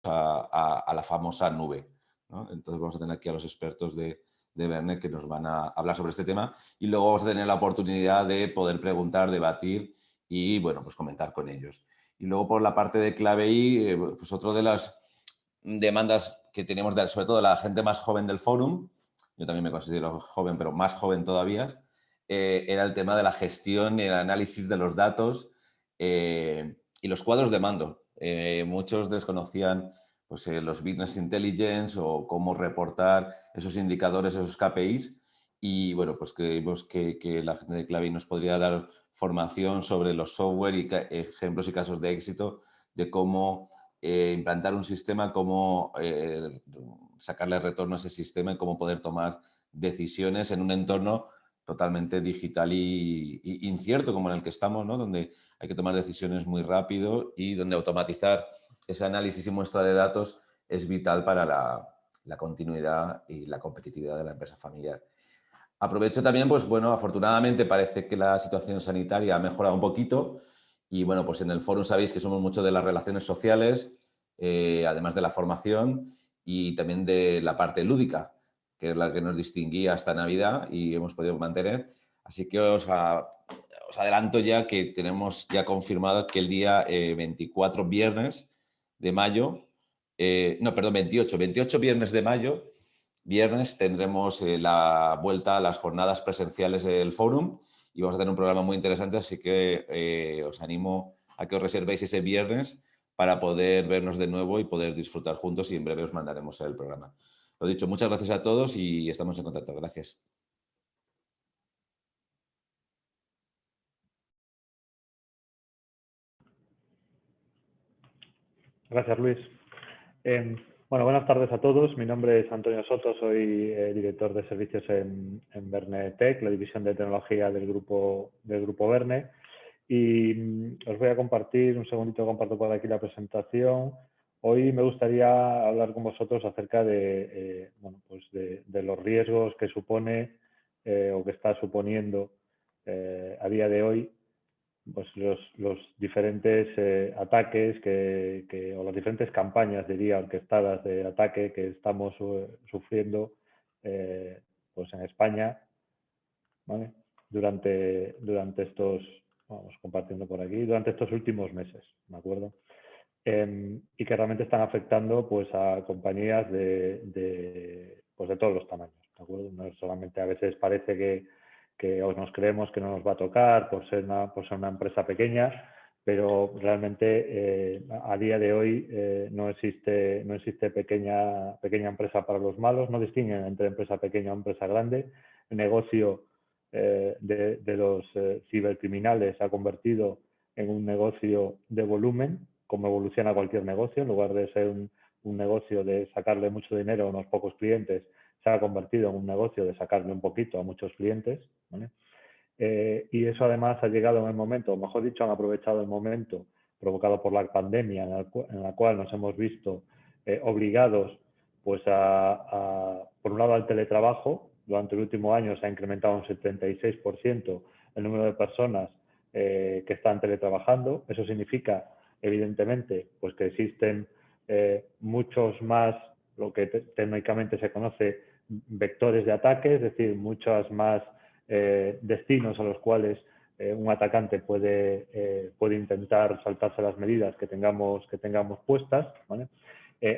a la famosa nube, ¿no? Entonces vamos a tener aquí a los expertos de Verne que nos van a hablar sobre este tema y luego vamos a tener la oportunidad de poder preguntar, debatir y, bueno, pues comentar con ellos. Y luego por la parte de Clabey, pues otro de las demandas que tenemos, sobre todo de la gente más joven del fórum, yo también me considero joven, pero más joven todavía, era el tema de la gestión y el análisis de los datos y los cuadros de mando. Muchos desconocían pues, los business intelligence o cómo reportar esos indicadores, esos KPIs. Y bueno, pues creemos que la gente de Clabey nos podría dar formación sobre los software y ejemplos y casos de éxito de cómo implantar un sistema, cómo sacarle retorno a ese sistema y cómo poder tomar decisiones en un entorno totalmente digital y incierto como en el que estamos, ¿no? Donde hay que tomar decisiones muy rápido y donde automatizar ese análisis y muestra de datos es vital para la continuidad y la competitividad de la empresa familiar. Aprovecho también, pues bueno, afortunadamente parece que la situación sanitaria ha mejorado un poquito y bueno, pues en el foro sabéis que somos mucho de las relaciones sociales, además de la formación y también de la parte lúdica, que es la que nos distinguía hasta Navidad y hemos podido mantener. Así que os adelanto ya que tenemos ya confirmado que el día 24 viernes de mayo, no, perdón, 28 viernes de mayo, viernes tendremos la vuelta a las jornadas presenciales del Fórum y vamos a tener un programa muy interesante, así que os animo a que os reservéis ese viernes para poder vernos de nuevo y poder disfrutar juntos y en breve os mandaremos el programa. Lo dicho, muchas gracias a todos y estamos en contacto. Gracias. Gracias, Luis. Bueno, buenas tardes a todos. Mi nombre es Antonio Soto, soy director de servicios en Verne Tech, la división de tecnología del grupo Verne. Y os voy a compartir, un segundito comparto por aquí la presentación. Hoy me gustaría hablar con vosotros acerca de, bueno, pues de los riesgos que supone o que está suponiendo a día de hoy pues los diferentes ataques o las diferentes campañas, diría, orquestadas de ataque que estamos sufriendo pues en España, ¿vale? Durante estos, vamos compartiendo por aquí, durante estos últimos meses, ¿de acuerdo? Y que realmente están afectando pues a compañías pues de todos los tamaños, ¿de acuerdo? No solamente a veces parece que nos creemos que no nos va a tocar por ser una empresa pequeña, pero realmente a día de hoy no existe pequeña empresa para los malos, no distinguen entre empresa pequeña o empresa grande. El negocio de los cibercriminales se ha convertido en un negocio de volumen, como evoluciona cualquier negocio. En lugar de ser un negocio de sacarle mucho dinero a unos pocos clientes, se ha convertido en un negocio de sacarle un poquito a muchos clientes, ¿vale? Y eso además ha llegado en el momento, o mejor dicho, han aprovechado el momento provocado por la pandemia en la cual nos hemos visto obligados pues por un lado al teletrabajo. Durante el último año se ha incrementado un 76% el número de personas que están teletrabajando. Eso significa, evidentemente, pues que existen muchos más, lo que técnicamente se conoce, vectores de ataque, es decir, muchas más destinos a los cuales un atacante puede intentar saltarse las medidas que tengamos puestas, ¿vale?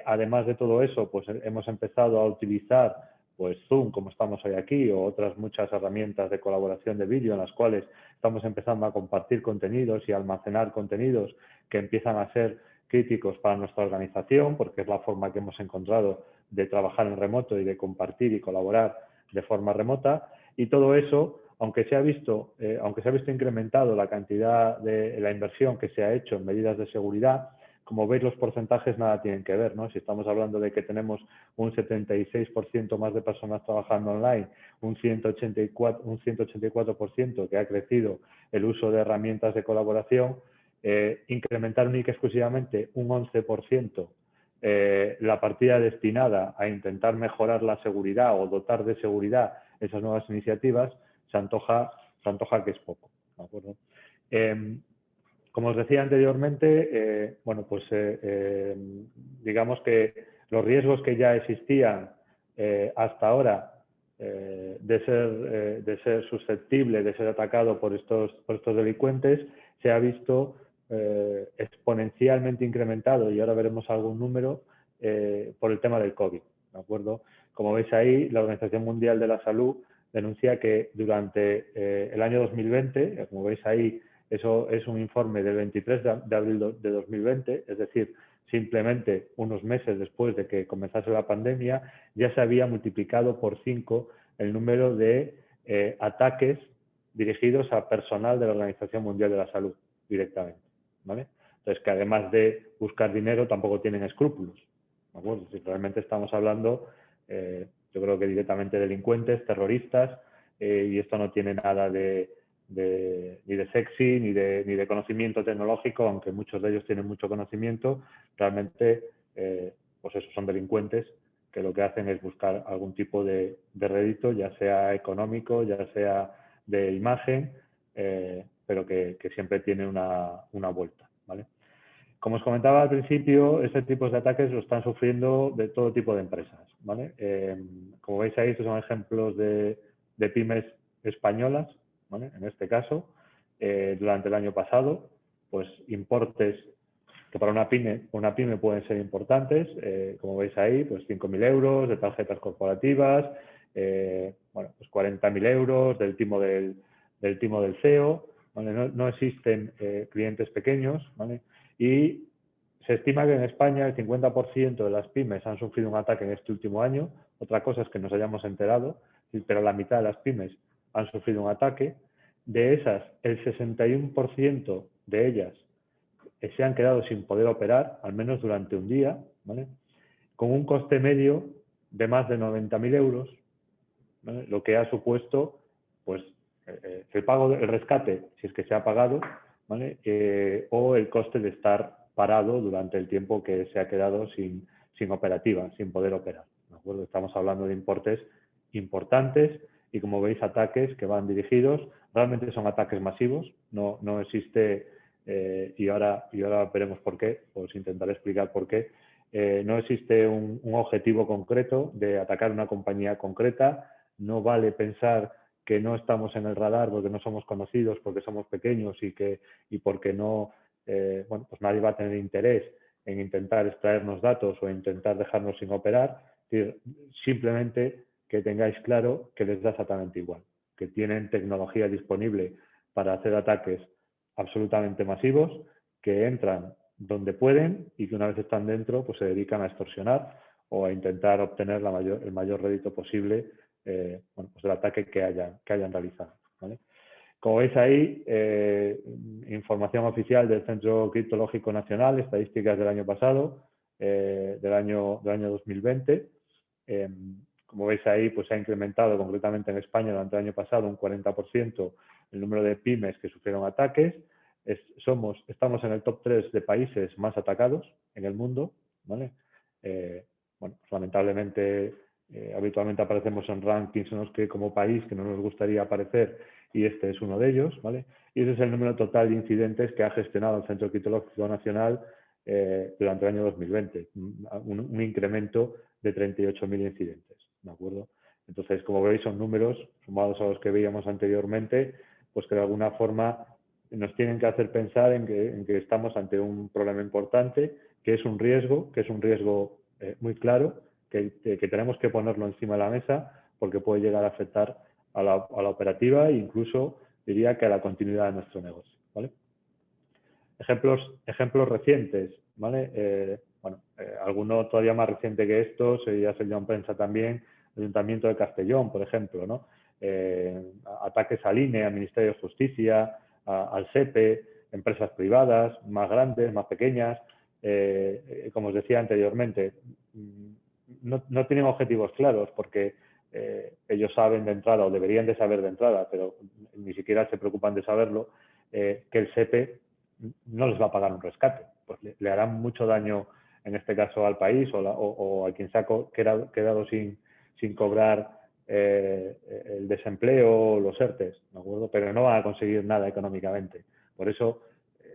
Además de todo eso, pues hemos empezado a utilizar pues Zoom, como estamos hoy aquí, o otras muchas herramientas de colaboración de vídeo en las cuales estamos empezando a compartir contenidos y almacenar contenidos que empiezan a ser críticos para nuestra organización, porque es la forma que hemos encontrado de trabajar en remoto y de compartir y colaborar de forma remota. Y todo eso, aunque se ha visto incrementado la cantidad de la inversión que se ha hecho en medidas de seguridad, como veis, los porcentajes nada tienen que ver, ¿no? Si estamos hablando de que tenemos un 76% más de personas trabajando online, un 184% que ha crecido el uso de herramientas de colaboración, incrementar única y exclusivamente un 11% la partida destinada a intentar mejorar la seguridad o dotar de seguridad esas nuevas iniciativas, se antoja que es poco, ¿de acuerdo? Como os decía anteriormente, bueno, pues digamos que los riesgos que ya existían hasta ahora de ser susceptible, de ser atacado por estos delincuentes, se ha visto exponencialmente incrementado, y ahora veremos algún número, por el tema del COVID, ¿de acuerdo? Como veis ahí, la Organización Mundial de la Salud denuncia que durante el año 2020, como veis ahí, eso es un informe del 23 de abril de 2020, es decir, simplemente unos meses después de que comenzase la pandemia, ya se había multiplicado por 5 el número de ataques dirigidos a personal de la Organización Mundial de la Salud directamente, ¿vale? Entonces, que además de buscar dinero, tampoco tienen escrúpulos, ¿de acuerdo? Si realmente estamos hablando, yo creo que directamente delincuentes, terroristas, y esto no tiene nada ni de sexy, ni de conocimiento tecnológico, aunque muchos de ellos tienen mucho conocimiento, realmente, pues esos son delincuentes que lo que hacen es buscar algún tipo de rédito, ya sea económico, ya sea de imagen, pero que siempre tiene una vuelta, ¿vale? Como os comentaba al principio, este tipo de ataques lo están sufriendo de todo tipo de empresas, ¿vale? Como veis ahí, estos son ejemplos de pymes españolas, ¿vale? En este caso, durante el año pasado, pues importes que para una pyme pueden ser importantes, como veis ahí, pues 5.000 euros de tarjetas corporativas, bueno, pues 40.000 euros del timo del CEO, ¿vale? No existen clientes pequeños, ¿vale? Y se estima que en España el 50% de las pymes han sufrido un ataque en este último año. Otra cosa es que nos hayamos enterado, pero la mitad de las pymes han sufrido un ataque. De esas, el 61% de ellas se han quedado sin poder operar, al menos durante un día, ¿vale? Con un coste medio de más de 90.000 euros, ¿vale? Lo que ha supuesto, pues, el pago del rescate, si es que se ha pagado, ¿vale? O el coste de estar parado durante el tiempo que se ha quedado sin operativa, sin poder operar, ¿de acuerdo? Estamos hablando de importes importantes y, como veis, ataques que van dirigidos, realmente son ataques masivos, no existe, y ahora veremos por qué, os intentaré explicar por qué, no existe un objetivo concreto de atacar una compañía concreta. No vale pensar que no estamos en el radar porque no somos conocidos, porque somos pequeños y porque no, bueno, pues nadie va a tener interés en intentar extraernos datos o intentar dejarnos sin operar. Es decir, simplemente que tengáis claro que les da exactamente igual, que tienen tecnología disponible para hacer ataques absolutamente masivos, que entran donde pueden y que una vez están dentro, pues se dedican a extorsionar o a intentar obtener el mayor rédito posible, bueno, pues del ataque que hayan realizado, ¿vale? Como veis ahí, información oficial del Centro Criptológico Nacional, estadísticas del año pasado, del año 2020. Como veis ahí, pues se ha incrementado concretamente en España durante el año pasado un 40% el número de pymes que sufrieron ataques. Estamos en el top 3 de países más atacados en el mundo, ¿vale? Bueno, pues lamentablemente, habitualmente aparecemos en rankings en los que como país que no nos gustaría aparecer, y este es uno de ellos, ¿vale? Y ese es el número total de incidentes que ha gestionado el Centro Criptológico Nacional durante el año 2020, un incremento de 38.000 incidentes, ¿de acuerdo? Entonces, como veis, son números sumados a los que veíamos anteriormente, pues que de alguna forma nos tienen que hacer pensar en que estamos ante un problema importante, que es un riesgo muy claro, que tenemos que ponerlo encima de la mesa porque puede llegar a afectar a la operativa e incluso diría que a la continuidad de nuestro negocio, ¿vale? Ejemplos recientes, ¿vale? Alguno todavía más reciente que estos, ya se dio en prensa también, el Ayuntamiento de Castellón, por ejemplo, ¿no? Ataques al INE, al Ministerio de Justicia, al SEPE, empresas privadas, más grandes, más pequeñas. Como os decía anteriormente, no tienen objetivos claros porque ellos saben de entrada, o deberían de saber de entrada, pero ni siquiera se preocupan de saberlo, que el SEPE no les va a pagar un rescate. Pues le harán mucho daño, en este caso al país o a quien se ha quedado sin cobrar el desempleo o los ERTES, ¿de acuerdo? Pero no van a conseguir nada económicamente. Por eso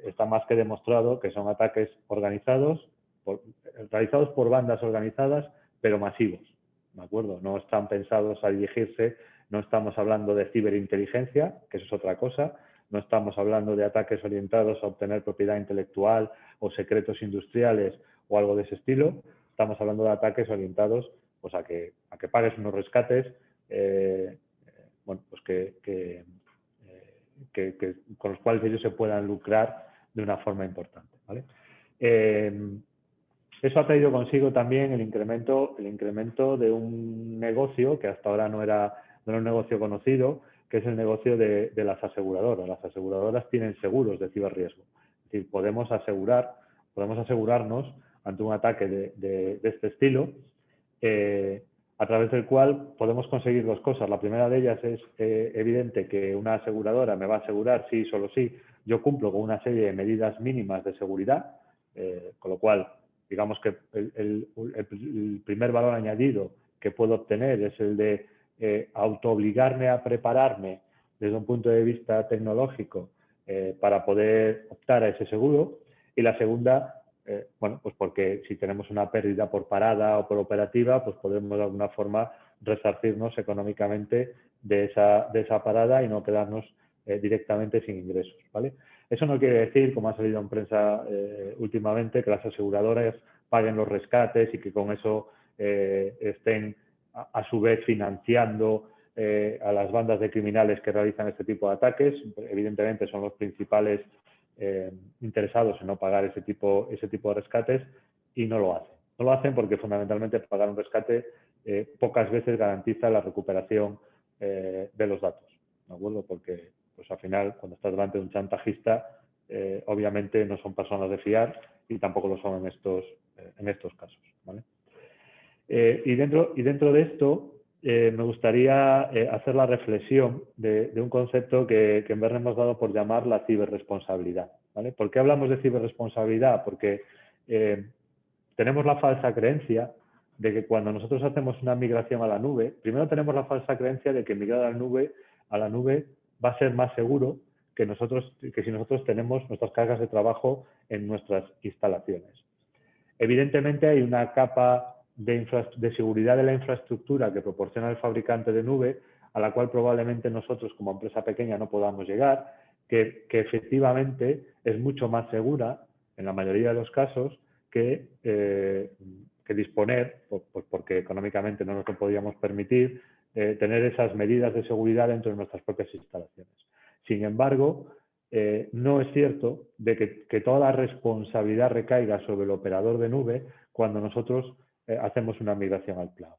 está más que demostrado que son ataques organizados, realizados por bandas organizadas, pero masivos, ¿de acuerdo? No están pensados a dirigirse, no estamos hablando de ciberinteligencia, que eso es otra cosa, no estamos hablando de ataques orientados a obtener propiedad intelectual o secretos industriales o algo de ese estilo, estamos hablando de ataques orientados pues, a que pagues unos rescates bueno, pues con los cuales ellos se puedan lucrar de una forma importante, ¿vale? Eso ha traído consigo también el incremento de un negocio que hasta ahora no era un negocio conocido, que es el negocio de las aseguradoras. Las aseguradoras tienen seguros de ciberriesgo. Es decir, podemos asegurarnos ante un ataque de este estilo, a través del cual podemos conseguir dos cosas. La primera de ellas es evidente que una aseguradora me va a asegurar sí, solo sí, yo cumplo con una serie de medidas mínimas de seguridad, con lo cual, digamos que el primer valor añadido que puedo obtener es el de autoobligarme a prepararme desde un punto de vista tecnológico para poder optar a ese seguro. Y la segunda, bueno, pues porque si tenemos una pérdida por parada o por operativa, pues podemos de alguna forma resarcirnos económicamente de esa parada y no quedarnos directamente sin ingresos, ¿vale? Eso no quiere decir, como ha salido en prensa últimamente, que las aseguradoras paguen los rescates y que con eso estén a su vez financiando a las bandas de criminales que realizan este tipo de ataques. Evidentemente son los principales interesados en no pagar ese tipo de rescates y no lo hacen. No lo hacen porque fundamentalmente pagar un rescate pocas veces garantiza la recuperación de los datos, ¿de acuerdo? Porque pues al final cuando estás delante de un chantajista obviamente no son personas de fiar y tampoco lo son en estos casos, ¿vale? Y dentro de esto me gustaría hacer la reflexión de un concepto que en Verne hemos dado por llamar la ciberresponsabilidad, ¿vale? ¿Por qué hablamos de ciberresponsabilidad? Porque tenemos la falsa creencia de que cuando nosotros hacemos una migración a la nube, primero tenemos la falsa creencia de que migrar a la nube va a ser más seguro que si nosotros tenemos nuestras cargas de trabajo en nuestras instalaciones. Evidentemente hay una capa de seguridad de la infraestructura que proporciona el fabricante de nube, a la cual probablemente nosotros como empresa pequeña no podamos llegar, que efectivamente es mucho más segura, en la mayoría de los casos, que disponer, pues porque económicamente no nos lo podíamos permitir, tener esas medidas de seguridad dentro de nuestras propias instalaciones. Sin embargo, no es cierto de que toda la responsabilidad recaiga sobre el operador de nube cuando nosotros hacemos una migración al cloud.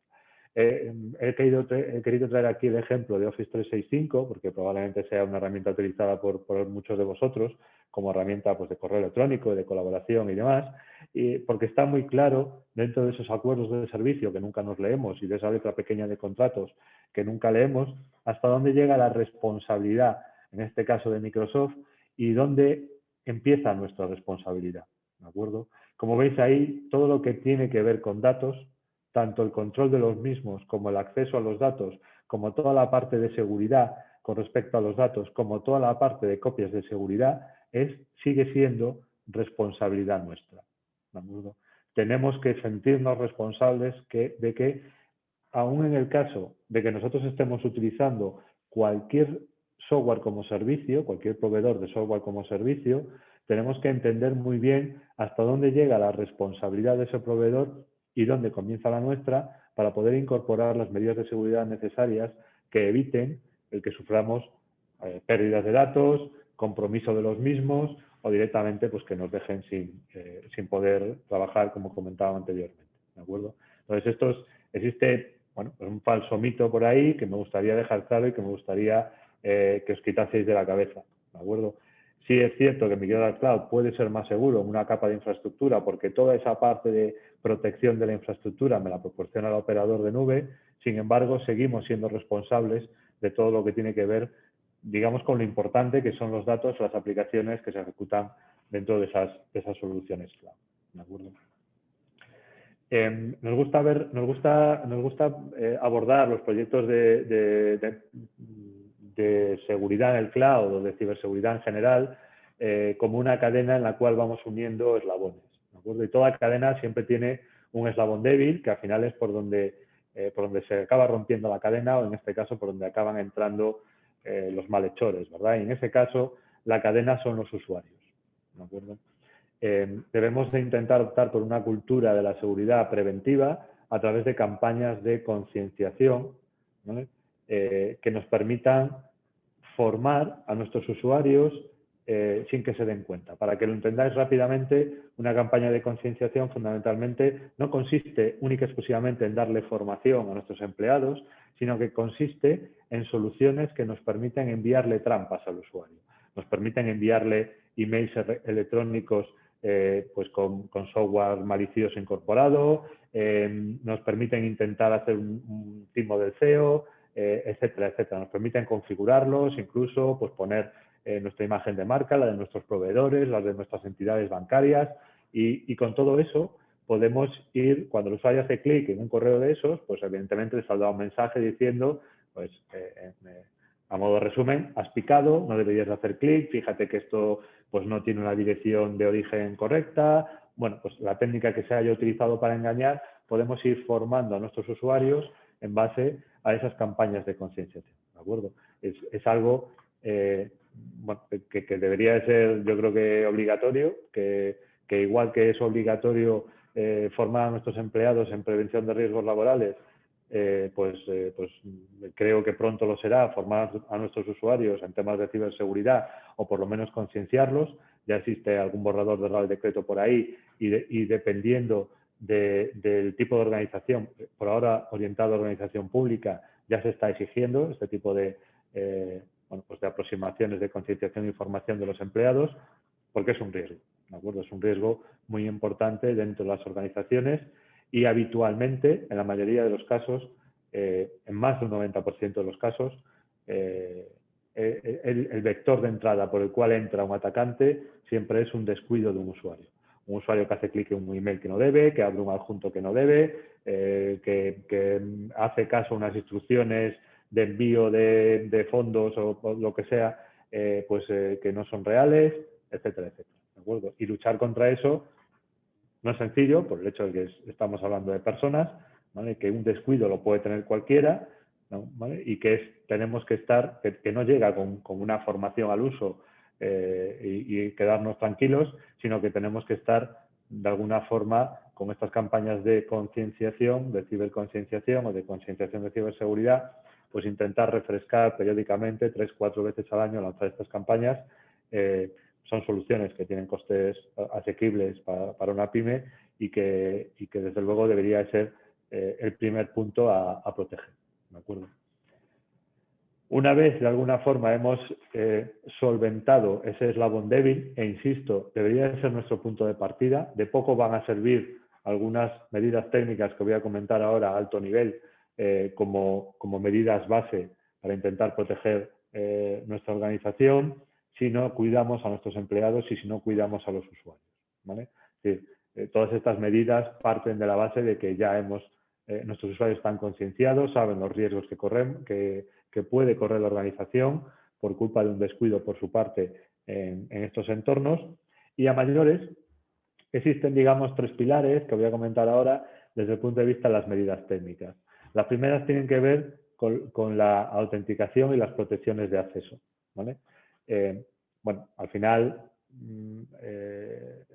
He querido traer aquí el ejemplo de Office 365 porque probablemente sea una herramienta utilizada por muchos de vosotros como herramienta pues, de correo electrónico, de colaboración y demás, porque está muy claro dentro de esos acuerdos de servicio que nunca nos leemos y de esa letra pequeña de contratos que nunca leemos, hasta dónde llega la responsabilidad, en este caso de Microsoft, y dónde empieza nuestra responsabilidad, ¿de acuerdo? Como veis ahí, todo lo que tiene que ver con datos, tanto el control de los mismos como el acceso a los datos, como toda la parte de seguridad con respecto a los datos, como toda la parte de copias de seguridad, sigue siendo responsabilidad nuestra, ¿de acuerdo? Tenemos que sentirnos responsables de que, aún en el caso de que nosotros estemos utilizando cualquier software como servicio, cualquier proveedor de software como servicio, tenemos que entender muy bien hasta dónde llega la responsabilidad de ese proveedor y dónde comienza la nuestra para poder incorporar las medidas de seguridad necesarias que eviten el que suframos pérdidas de datos, compromiso de los mismos o directamente pues, que nos dejen sin poder trabajar como comentaba anteriormente, ¿de acuerdo? Entonces existe bueno, pues un falso mito por ahí que me gustaría dejar claro y que me gustaría que os quitaseis de la cabeza, ¿de acuerdo? Sí es cierto que migrar al cloud puede ser más seguro en una capa de infraestructura porque toda esa parte de protección de la infraestructura me la proporciona el operador de nube, sin embargo seguimos siendo responsables de todo lo que tiene que ver, digamos, con lo importante que son los datos, las aplicaciones que se ejecutan dentro de esas soluciones cloud, ¿de acuerdo? Nos gusta abordar los proyectos de seguridad en el cloud o de ciberseguridad en general como una cadena en la cual vamos uniendo eslabones, ¿de acuerdo? Y toda cadena siempre tiene un eslabón débil, que al final es por donde se acaba rompiendo la cadena, o en este caso por donde acaban entrando los malhechores, ¿verdad? Y en ese caso la cadena son los usuarios, ¿de acuerdo? Debemos de intentar optar por una cultura de la seguridad preventiva a través de campañas de concienciación, ¿vale? Que nos permitan formar a nuestros usuarios sin que se den cuenta. Para que lo entendáis rápidamente, una campaña de concienciación fundamentalmente no consiste única y exclusivamente en darle formación a nuestros empleados, sino que consiste en soluciones que nos permiten enviarle trampas al usuario. Nos permiten enviarle emails electrónicos pues con software malicioso incorporado, nos permiten intentar hacer un timo del SEO, etcétera, etcétera. Nos permiten configurarlos, incluso pues poner nuestra imagen de marca, la de nuestros proveedores, la de nuestras entidades bancarias, y con todo eso podemos ir, cuando el usuario hace clic en un correo de esos, pues evidentemente le saldrá un mensaje diciendo, pues a modo de resumen, has picado, no deberías hacer clic, fíjate que esto pues no tiene una dirección de origen correcta. Bueno, pues la técnica que se haya utilizado para engañar, podemos ir formando a nuestros usuarios en base a esas campañas de concienciación, ¿de acuerdo? Es algo bueno, que debería de ser, yo creo que obligatorio, que igual que es obligatorio formar a nuestros empleados en prevención de riesgos laborales, pues creo que pronto lo será, formar a nuestros usuarios en temas de ciberseguridad o por lo menos concienciarlos. Ya existe algún borrador de Real Decreto por ahí y dependiendo del tipo de organización, por ahora orientado a organización pública, ya se está exigiendo este tipo de, bueno, pues de aproximaciones de concienciación e información de los empleados, porque es un riesgo, ¿de acuerdo? Es un riesgo muy importante dentro de las organizaciones y habitualmente, en la mayoría de los casos, en más de un 90% de los casos, el vector de entrada por el cual entra un atacante siempre es un descuido de un usuario. Un usuario que hace clic en un email que no debe, que abre un adjunto que no debe, que hace caso a unas instrucciones de envío de fondos o lo que sea, que no son reales, etcétera, etcétera. ¿De acuerdo? Y luchar contra eso no es sencillo, por el hecho de que estamos hablando de personas, ¿vale? Que un descuido lo puede tener cualquiera, ¿no? ¿Vale? Y que tenemos que estar, que no llega con una formación al uso y quedarnos tranquilos, sino que tenemos que estar de alguna forma con estas campañas de concienciación, de ciberconcienciación o de concienciación de ciberseguridad, pues intentar refrescar periódicamente, 3-4 veces al año, lanzar estas campañas. Son soluciones que tienen costes asequibles para una pyme y que desde luego debería ser el primer punto a proteger, ¿de acuerdo? Una vez de alguna forma hemos solventado ese eslabón débil, e insisto, debería de ser nuestro punto de partida, de poco van a servir algunas medidas técnicas que voy a comentar ahora a alto nivel como medidas base para intentar proteger nuestra organización, si no cuidamos a nuestros empleados y si no cuidamos a los usuarios, ¿vale? Es decir, todas estas medidas parten de la base de que ya nuestros usuarios están concienciados, saben los riesgos que corren, que puede correr la organización por culpa de un descuido por su parte en estos entornos. Y a mayores, existen, digamos, 3 pilares que voy a comentar ahora desde el punto de vista de las medidas técnicas. Las primeras tienen que ver con la autenticación y las protecciones de acceso, ¿vale? Bueno, al final,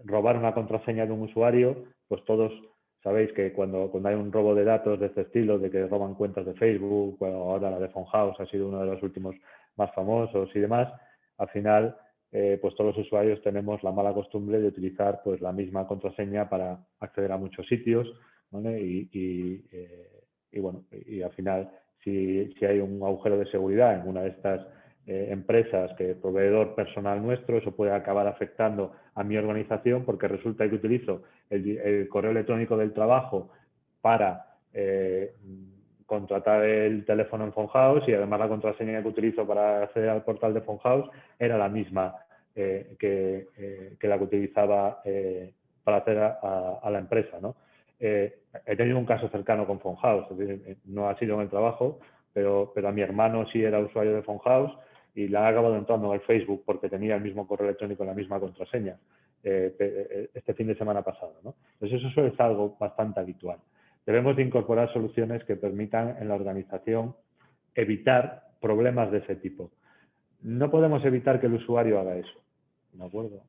robar una contraseña de un usuario, pues todos sabéis que cuando hay un robo de datos de este estilo, de que roban cuentas de Facebook, bueno, ahora la de Phonhouse ha sido uno de los últimos más famosos y demás, al final, pues todos los usuarios tenemos la mala costumbre de utilizar pues la misma contraseña para acceder a muchos sitios, ¿vale? Y bueno, y al final, si hay un agujero de seguridad en una de estas empresas, que proveedor personal nuestro, eso puede acabar afectando a mi organización porque resulta que utilizo el correo electrónico del trabajo para contratar el teléfono en Phonhouse y además la contraseña que utilizo para acceder al portal de Phonhouse era la misma que la que utilizaba para acceder a la empresa, ¿no? He tenido un caso cercano con Phonhouse, es decir, no ha sido en el trabajo, pero a mi hermano sí era usuario de Phonhouse y le han acabado entrando en el Facebook porque tenía el mismo correo electrónico y la misma contraseña este fin de semana pasado, ¿no? Entonces eso es algo bastante habitual. Debemos de incorporar soluciones que permitan en la organización evitar problemas de ese tipo. No podemos evitar que el usuario haga eso, ¿de acuerdo?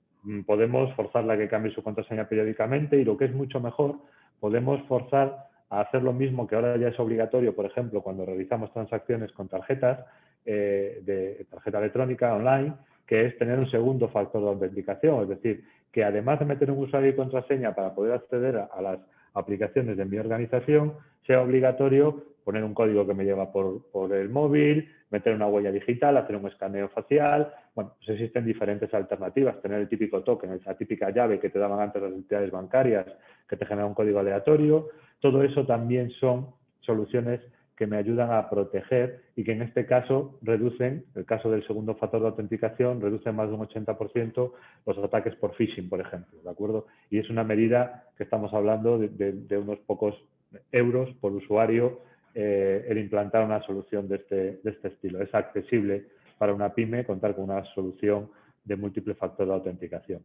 Podemos forzarle a que cambie su contraseña periódicamente y lo que es mucho mejor, podemos forzar a hacer lo mismo que ahora ya es obligatorio, por ejemplo, cuando realizamos transacciones con tarjetas, de tarjeta electrónica online, que es tener un segundo factor de autenticación, es decir, que además de meter un usuario y contraseña para poder acceder a las aplicaciones de mi organización, sea obligatorio poner un código que me lleva por el móvil, meter una huella digital, hacer un escaneo facial. Bueno, pues existen diferentes alternativas. Tener el típico token, esa típica llave que te daban antes las entidades bancarias, que te genera un código aleatorio. Todo eso también son soluciones que me ayudan a proteger y que en este caso reducen, el caso del segundo factor de autenticación, reducen más de un 80% los ataques por phishing, por ejemplo, ¿de acuerdo? Y es una medida que estamos hablando de unos pocos euros por usuario el implantar una solución de este estilo. Es accesible para una pyme contar con una solución de múltiple factor de autenticación.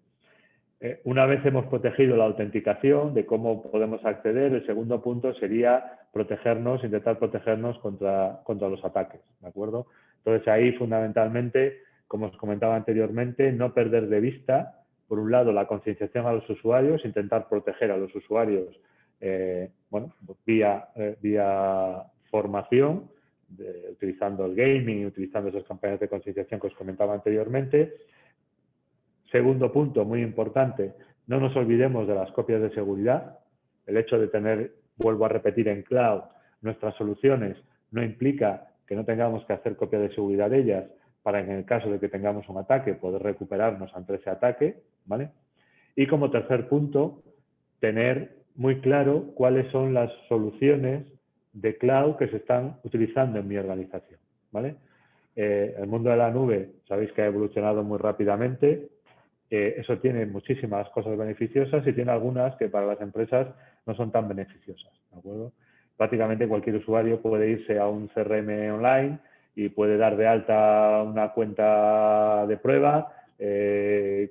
Una vez hemos protegido la autenticación de cómo podemos acceder, el segundo punto sería protegernos, intentar protegernos contra los ataques, ¿de acuerdo? Entonces ahí fundamentalmente, como os comentaba anteriormente, no perder de vista, por un lado, la concienciación a los usuarios, intentar proteger a los usuarios bueno, pues vía formación, utilizando el gaming, utilizando esas campañas de concienciación que os comentaba anteriormente. Segundo punto, muy importante, no nos olvidemos de las copias de seguridad. El hecho de tener, vuelvo a repetir, en cloud nuestras soluciones no implica que no tengamos que hacer copia de seguridad de ellas para, en el caso de que tengamos un ataque, poder recuperarnos ante ese ataque, ¿vale? Y como tercer punto, tener muy claro cuáles son las soluciones de cloud que se están utilizando en mi organización, ¿vale? El mundo de la nube, sabéis que ha evolucionado muy rápidamente. Eso tiene muchísimas cosas beneficiosas y tiene algunas que para las empresas no son tan beneficiosas, ¿de acuerdo? Prácticamente cualquier usuario puede irse a un CRM online y puede dar de alta una cuenta de prueba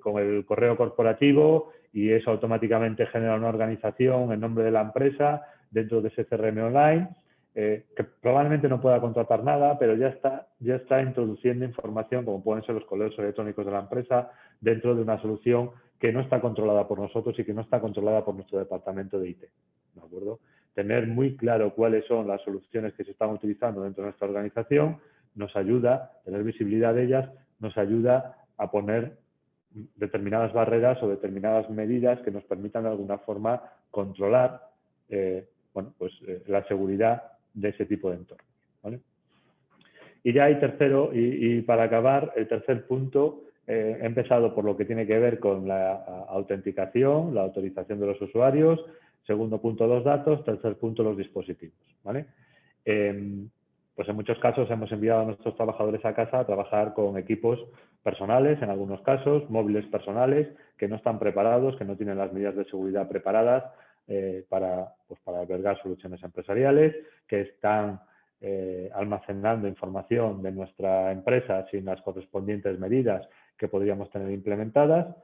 con el correo corporativo y eso automáticamente genera una organización en nombre de la empresa dentro de ese CRM online, que probablemente no pueda contratar nada, pero ya está introduciendo información, como pueden ser los correos electrónicos de la empresa, dentro de una solución que no está controlada por nosotros y que no está controlada por nuestro departamento de IT, ¿de acuerdo? Tener muy claro cuáles son las soluciones que se están utilizando dentro de nuestra organización nos ayuda, tener visibilidad de ellas, nos ayuda a poner determinadas barreras o determinadas medidas que nos permitan de alguna forma controlar bueno, pues, la seguridad de ese tipo de entornos, ¿vale? Y ya hay tercero, y para acabar, el tercer punto, he empezado por lo que tiene que ver con la autenticación, la autorización de los usuarios, segundo punto los datos, tercer punto los dispositivos, ¿vale? Pues en muchos casos hemos enviado a nuestros trabajadores a casa a trabajar con equipos personales, en algunos casos, móviles personales, que no están preparados, que no tienen las medidas de seguridad preparadas para albergar soluciones empresariales, que están almacenando información de nuestra empresa sin las correspondientes medidas que podríamos tener implementadas.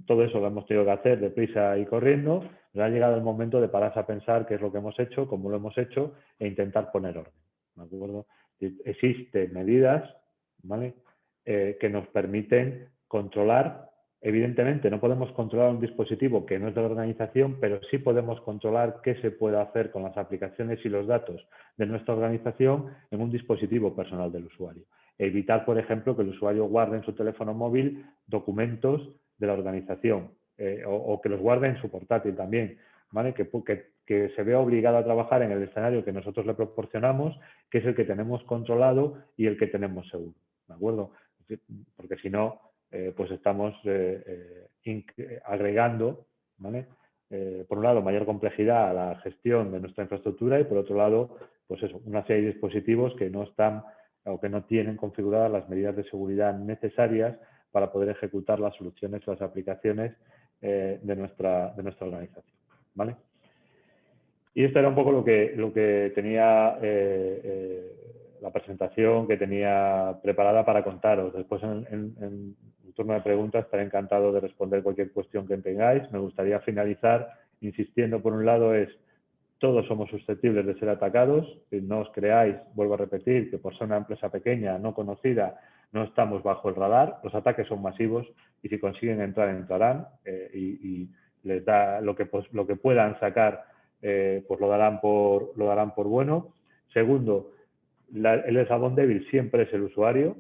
Todo eso lo hemos tenido que hacer deprisa y corriendo. Pero ha llegado el momento de pararse a pensar qué es lo que hemos hecho, cómo lo hemos hecho e intentar poner orden, ¿de acuerdo? Existen medidas, ¿vale? Que nos permiten controlar. Evidentemente, no podemos controlar un dispositivo que no es de la organización, pero sí podemos controlar qué se puede hacer con las aplicaciones y los datos de nuestra organización en un dispositivo personal del usuario. Evitar, por ejemplo, que el usuario guarde en su teléfono móvil documentos de la organización o que los guarde en su portátil también, ¿vale? Que se vea obligado a trabajar en el escenario que nosotros le proporcionamos, que es el que tenemos controlado y el que tenemos seguro, ¿de acuerdo? Porque si no, pues estamos agregando, ¿vale? Por un lado, mayor complejidad a la gestión de nuestra infraestructura y por otro lado, pues eso, una serie de dispositivos que no están o que no tienen configuradas las medidas de seguridad necesarias para poder ejecutar las soluciones, las aplicaciones de nuestra organización, ¿vale? Y esto era un poco lo que tenía la presentación que tenía preparada para contaros. Después, en el turno de preguntas, estaré encantado de responder cualquier cuestión que tengáis. Me gustaría finalizar insistiendo, por un lado, todos somos susceptibles de ser atacados. Si no os creáis, vuelvo a repetir, que por ser una empresa pequeña, no conocida, no estamos bajo el radar. Los ataques son masivos y si consiguen entrar, entrarán y les da lo que puedan sacar, pues lo darán por bueno. Segundo, el eslabón débil siempre es el usuario.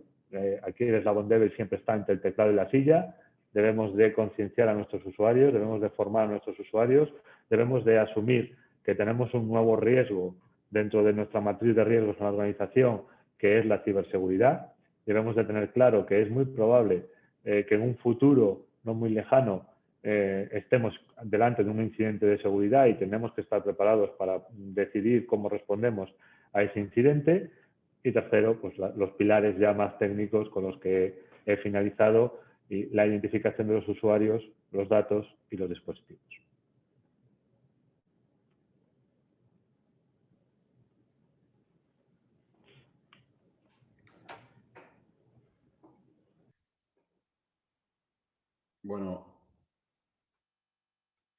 Aquí el eslabón débil siempre está entre el teclado y la silla. Debemos de concienciar a nuestros usuarios, debemos de formar a nuestros usuarios, debemos de asumir que tenemos un nuevo riesgo dentro de nuestra matriz de riesgos en la organización, que es la ciberseguridad. Debemos de tener claro que es muy probable que en un futuro no muy lejano estemos delante de un incidente de seguridad y tenemos que estar preparados para decidir cómo respondemos a ese incidente. Y tercero, pues los pilares ya más técnicos con los que he finalizado, y la identificación de los usuarios, los datos y los dispositivos. Bueno,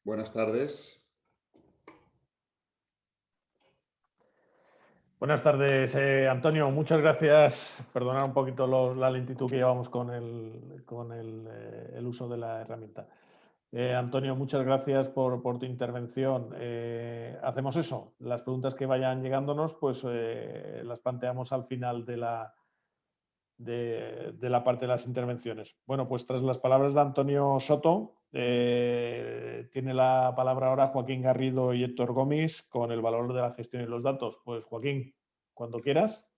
buenas tardes. Buenas tardes, Antonio. Muchas gracias. Perdonad un poquito la lentitud que llevamos con el uso de la herramienta. Antonio, muchas gracias por tu intervención. Hacemos eso. Las preguntas que vayan llegándonos, pues las planteamos al final de la parte de las intervenciones. Bueno, pues tras las palabras de Antonio Soto, tiene la palabra ahora Joaquín Garrido y Héctor Gómez con el valor de la gestión y los datos. Pues Joaquín, cuando quieras.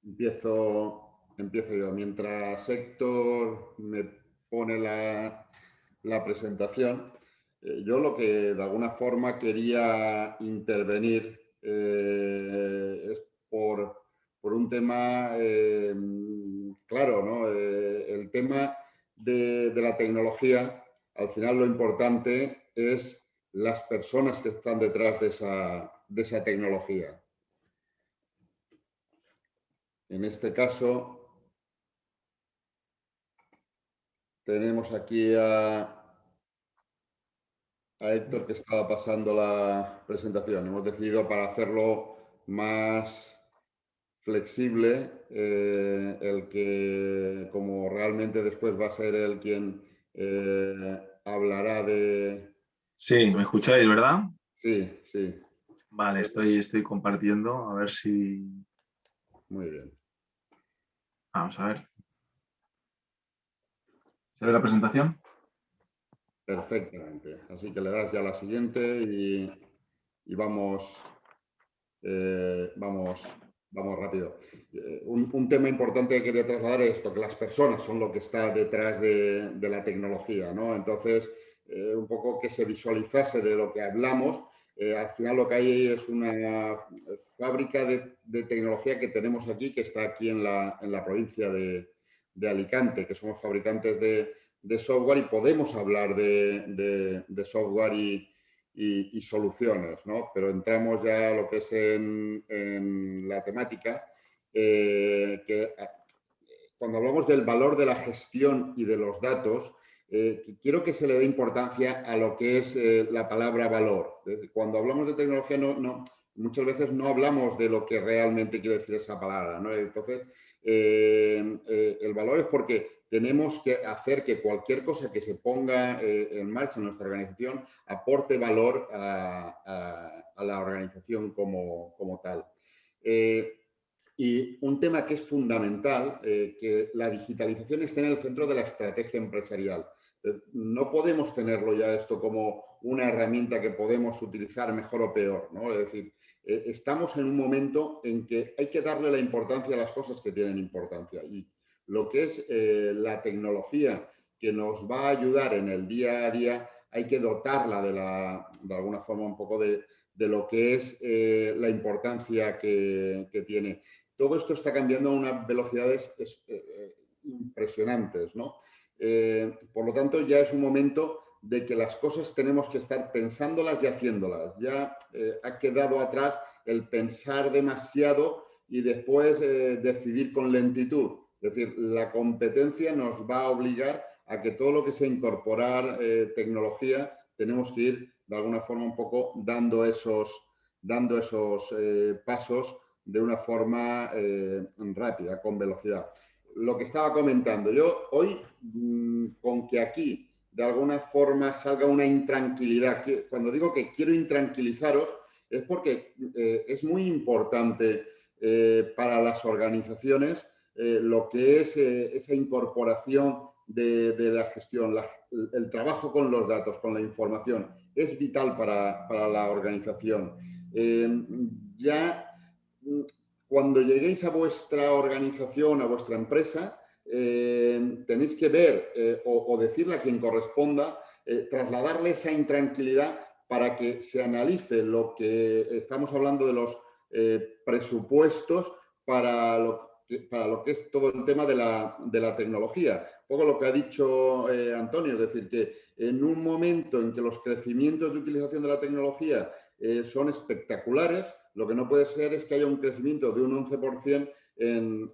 Empiezo yo. Mientras Héctor me pone la presentación, yo lo que de alguna forma quería intervenir es por un tema claro, ¿no? El tema de la tecnología, al final lo importante es las personas que están detrás de esa tecnología. En este caso, tenemos aquí a Héctor que estaba pasando la presentación. Hemos decidido, para hacerlo más flexible, el que, como realmente después va a ser él quien hablará de... Sí, ¿me escucháis, verdad? Sí, sí. Vale, estoy compartiendo, a ver si... Muy bien. Vamos a ver. ¿Se ve la presentación? Perfectamente. Así que le das ya a la siguiente y vamos rápido. Un tema importante que quería trasladar es esto, que las personas son lo que está detrás de la tecnología, ¿no? Entonces, un poco que se visualizase de lo que hablamos. Al final lo que hay es una fábrica de tecnología que tenemos aquí, que está aquí en la provincia de Alicante, que somos fabricantes de software y podemos hablar de software y soluciones, ¿no? Pero entramos ya a lo que es en la temática, que cuando hablamos del valor de la gestión y de los datos, quiero que se le dé importancia a lo que es la palabra valor. Cuando hablamos de tecnología, muchas veces no hablamos de lo que realmente quiere decir esa palabra, ¿no? Entonces, el valor es porque tenemos que hacer que cualquier cosa que se ponga en marcha en nuestra organización aporte valor a la organización como tal. Y un tema que es fundamental, que la digitalización esté en el centro de la estrategia empresarial. No podemos tenerlo ya esto como una herramienta que podemos utilizar mejor o peor, ¿no? Es decir, estamos en un momento en que hay que darle la importancia a las cosas que tienen importancia. Y lo que es la tecnología que nos va a ayudar en el día a día, hay que dotarla de alguna forma un poco de lo que es la importancia que tiene. Todo esto está cambiando a unas velocidades impresionantes, ¿no? Por lo tanto, ya es un momento de que las cosas tenemos que estar pensándolas y haciéndolas. Ya ha quedado atrás el pensar demasiado y después decidir con lentitud. Es decir, la competencia nos va a obligar a que todo lo que sea incorporar tecnología, tenemos que ir de alguna forma un poco dando esos pasos de una forma rápida, con velocidad. Lo que estaba comentando, yo hoy, con que aquí de alguna forma salga una intranquilidad, cuando digo que quiero intranquilizaros, es porque es muy importante para las organizaciones lo que es esa incorporación de la gestión, el trabajo con los datos, con la información, es vital para la organización. Ya cuando lleguéis a vuestra organización, a vuestra empresa, tenéis que ver o decirle a quien corresponda, trasladarle esa intranquilidad para que se analice lo que estamos hablando de los presupuestos para lo que es todo el tema de la tecnología. Un poco lo que ha dicho Antonio, es decir, que en un momento en que los crecimientos de utilización de la tecnología son espectaculares, lo que no puede ser es que haya un crecimiento de un 11% en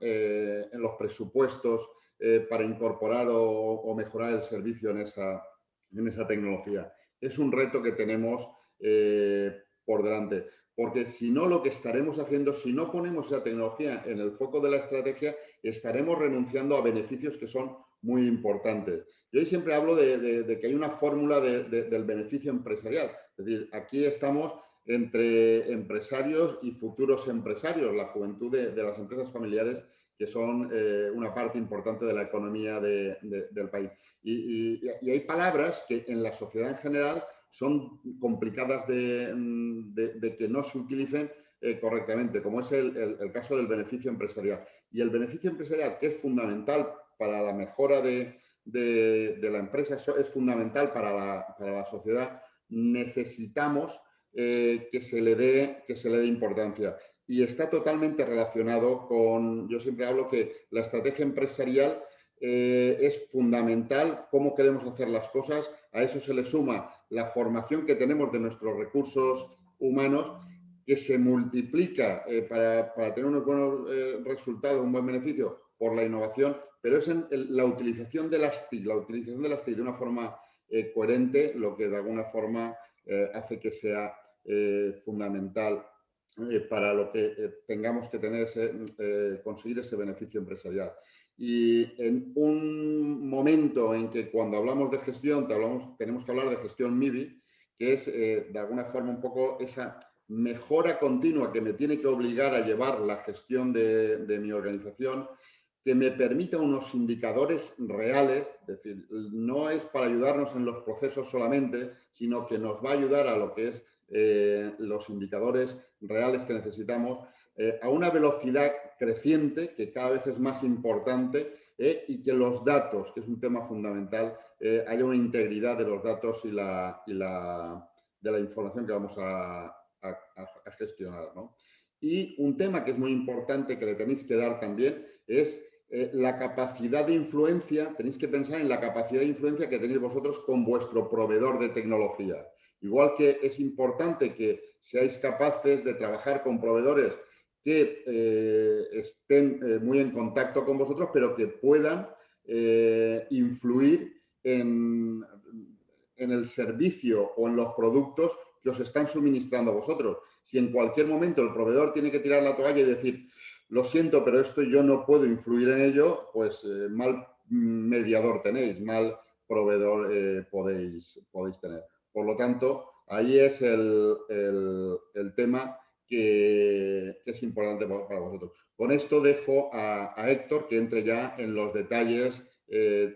los presupuestos para incorporar o mejorar el servicio en esa tecnología. Es un reto que tenemos por delante, porque si no, lo que estaremos haciendo, si no ponemos esa tecnología en el foco de la estrategia, estaremos renunciando a beneficios que son muy importantes. Yo hoy siempre hablo de que hay una fórmula del beneficio empresarial. Es decir, aquí estamos entre empresarios y futuros empresarios, la juventud de las empresas familiares, que son una parte importante de la economía del país. Y hay palabras que en la sociedad en general son complicadas de que no se utilicen correctamente, como es el caso del beneficio empresarial. Y el beneficio empresarial, que es fundamental para la mejora de la empresa, es fundamental para la sociedad, necesitamos que se le dé importancia. Y está totalmente relacionado con, yo siempre hablo que la estrategia empresarial es fundamental, cómo queremos hacer las cosas. A eso se le suma la formación que tenemos de nuestros recursos humanos, que se multiplica para tener unos buenos resultados, un buen beneficio por la innovación, pero es en la utilización de las TIC, de una forma coherente, lo que de alguna forma hace que sea fundamental para lo que tengamos que tener conseguir ese beneficio empresarial. Y en un momento en que cuando hablamos de gestión, tenemos que hablar de gestión MIBI, que es de alguna forma un poco esa mejora continua que me tiene que obligar a llevar la gestión de mi organización, que me permita unos indicadores reales, es decir, no es para ayudarnos en los procesos solamente, sino que nos va a ayudar a lo que es los indicadores reales que necesitamos, a una velocidad creciente que cada vez es más importante y que los datos, que es un tema fundamental, haya una integridad de los datos y de la información que vamos a gestionar, ¿no? Y un tema que es muy importante que le tenéis que dar también es la capacidad de influencia. Tenéis que pensar en la capacidad de influencia que tenéis vosotros con vuestro proveedor de tecnología. Igual que es importante que seáis capaces de trabajar con proveedores que estén muy en contacto con vosotros, pero que puedan influir en el servicio o en los productos que os están suministrando a vosotros. Si en cualquier momento el proveedor tiene que tirar la toalla y decir, lo siento, pero esto yo no puedo influir en ello, pues mal mediador tenéis, mal proveedor podéis tener. Por lo tanto, ahí es el tema que es importante para vosotros. Con esto dejo a Héctor que entre ya en los detalles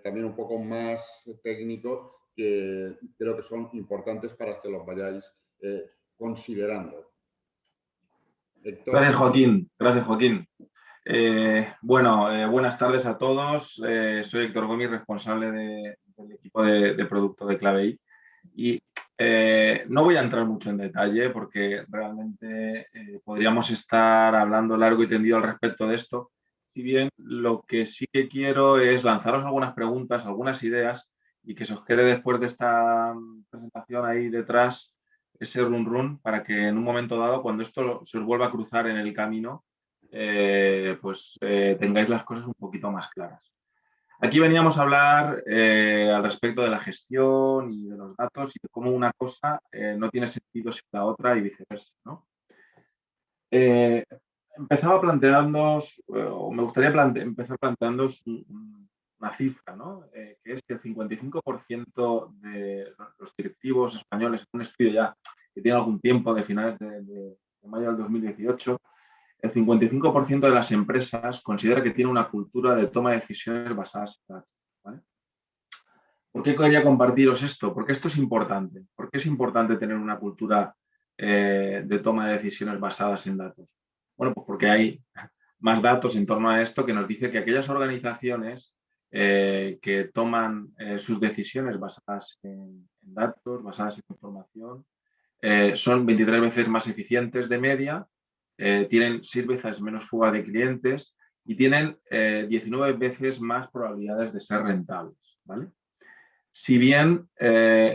también un poco más técnicos que creo que son importantes para que los vayáis considerando. Héctor. Gracias, Joaquín. Gracias, Joaquín. Buenas tardes a todos. Soy Héctor Gómez, responsable del equipo de producto de Clave I. Y no voy a entrar mucho en detalle porque realmente podríamos estar hablando largo y tendido al respecto de esto. Si bien lo que sí que quiero es lanzaros algunas preguntas, algunas ideas y que se os quede después de esta presentación ahí detrás ese run para que en un momento dado, cuando esto se os vuelva a cruzar en el camino, tengáis las cosas un poquito más claras. Aquí veníamos a hablar al respecto de la gestión y de los datos y de cómo una cosa no tiene sentido sin la otra y viceversa, ¿no? Empezaba planteándoos, o me gustaría empezar planteándoos una cifra, ¿no? Que es que el 55% de los directivos españoles, un estudio ya que tiene algún tiempo, de finales de mayo del 2018, el 55% de las empresas considera que tiene una cultura de toma de decisiones basadas en datos, ¿vale? ¿Por qué quería compartiros esto? Porque esto es importante. ¿Por qué es importante tener una cultura de toma de decisiones basadas en datos? Bueno, pues porque hay más datos en torno a esto que nos dice que aquellas organizaciones que toman sus decisiones basadas en datos, basadas en información, son 23 veces más eficientes de media, tienen 6 veces menos fuga de clientes y tienen 19 veces más probabilidades de ser rentables, ¿vale? Si bien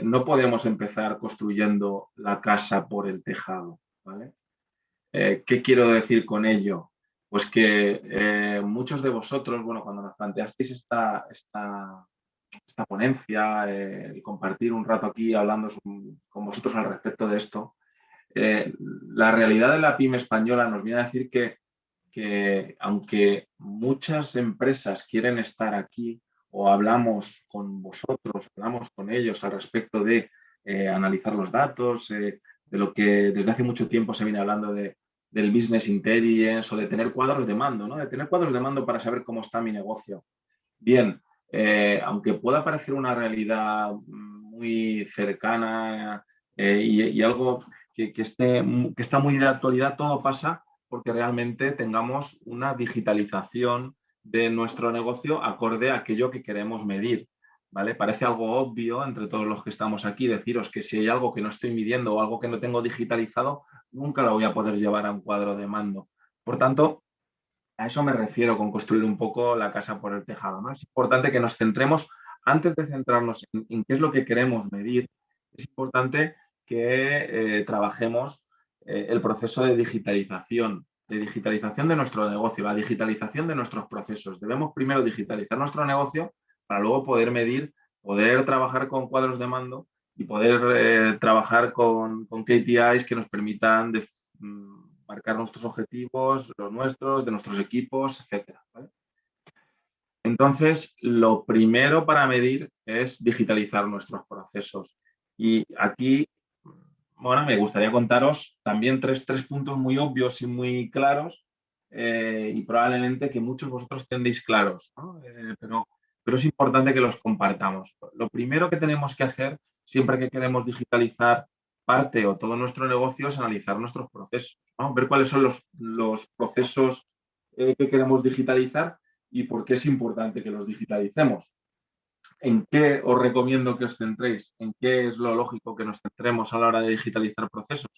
no podemos empezar construyendo la casa por el tejado, ¿vale? ¿Qué quiero decir con ello? Pues que muchos de vosotros, bueno, cuando nos planteasteis esta ponencia y compartir un rato aquí hablando con vosotros al respecto de esto, la realidad de la pyme española nos viene a decir que aunque muchas empresas quieren estar aquí o hablamos con vosotros, hablamos con ellos al respecto de analizar los datos, de lo que desde hace mucho tiempo se viene hablando del business intelligence o de tener cuadros de mando, ¿no? De tener cuadros de mando para saber cómo está mi negocio. Bien, aunque pueda parecer una realidad muy cercana y algo que está muy de actualidad, todo pasa porque realmente tengamos una digitalización de nuestro negocio acorde a aquello que queremos medir, ¿vale? Parece algo obvio entre todos los que estamos aquí deciros que si hay algo que no estoy midiendo o algo que no tengo digitalizado, nunca lo voy a poder llevar a un cuadro de mando. Por tanto, a eso me refiero con construir un poco la casa por el tejado, ¿no? Es importante que nos centremos, antes de centrarnos en qué es lo que queremos medir, es importante que trabajemos el proceso de digitalización de nuestro negocio, la digitalización de nuestros procesos. Debemos primero digitalizar nuestro negocio para luego poder medir, poder trabajar con cuadros de mando y poder trabajar con KPIs que nos permitan marcar nuestros objetivos, los nuestros, de nuestros equipos, etc. ¿Vale? Entonces, lo primero para medir es digitalizar nuestros procesos. Y aquí, bueno, me gustaría contaros también tres puntos muy obvios y muy claros y probablemente que muchos de vosotros tendréis claros, ¿no? Pero es importante que los compartamos. Lo primero que tenemos que hacer siempre que queremos digitalizar parte o todo nuestro negocio es analizar nuestros procesos, ¿no? Ver cuáles son los procesos que queremos digitalizar y por qué es importante que los digitalicemos. ¿En qué os recomiendo que os centréis? ¿En qué es lo lógico que nos centremos a la hora de digitalizar procesos?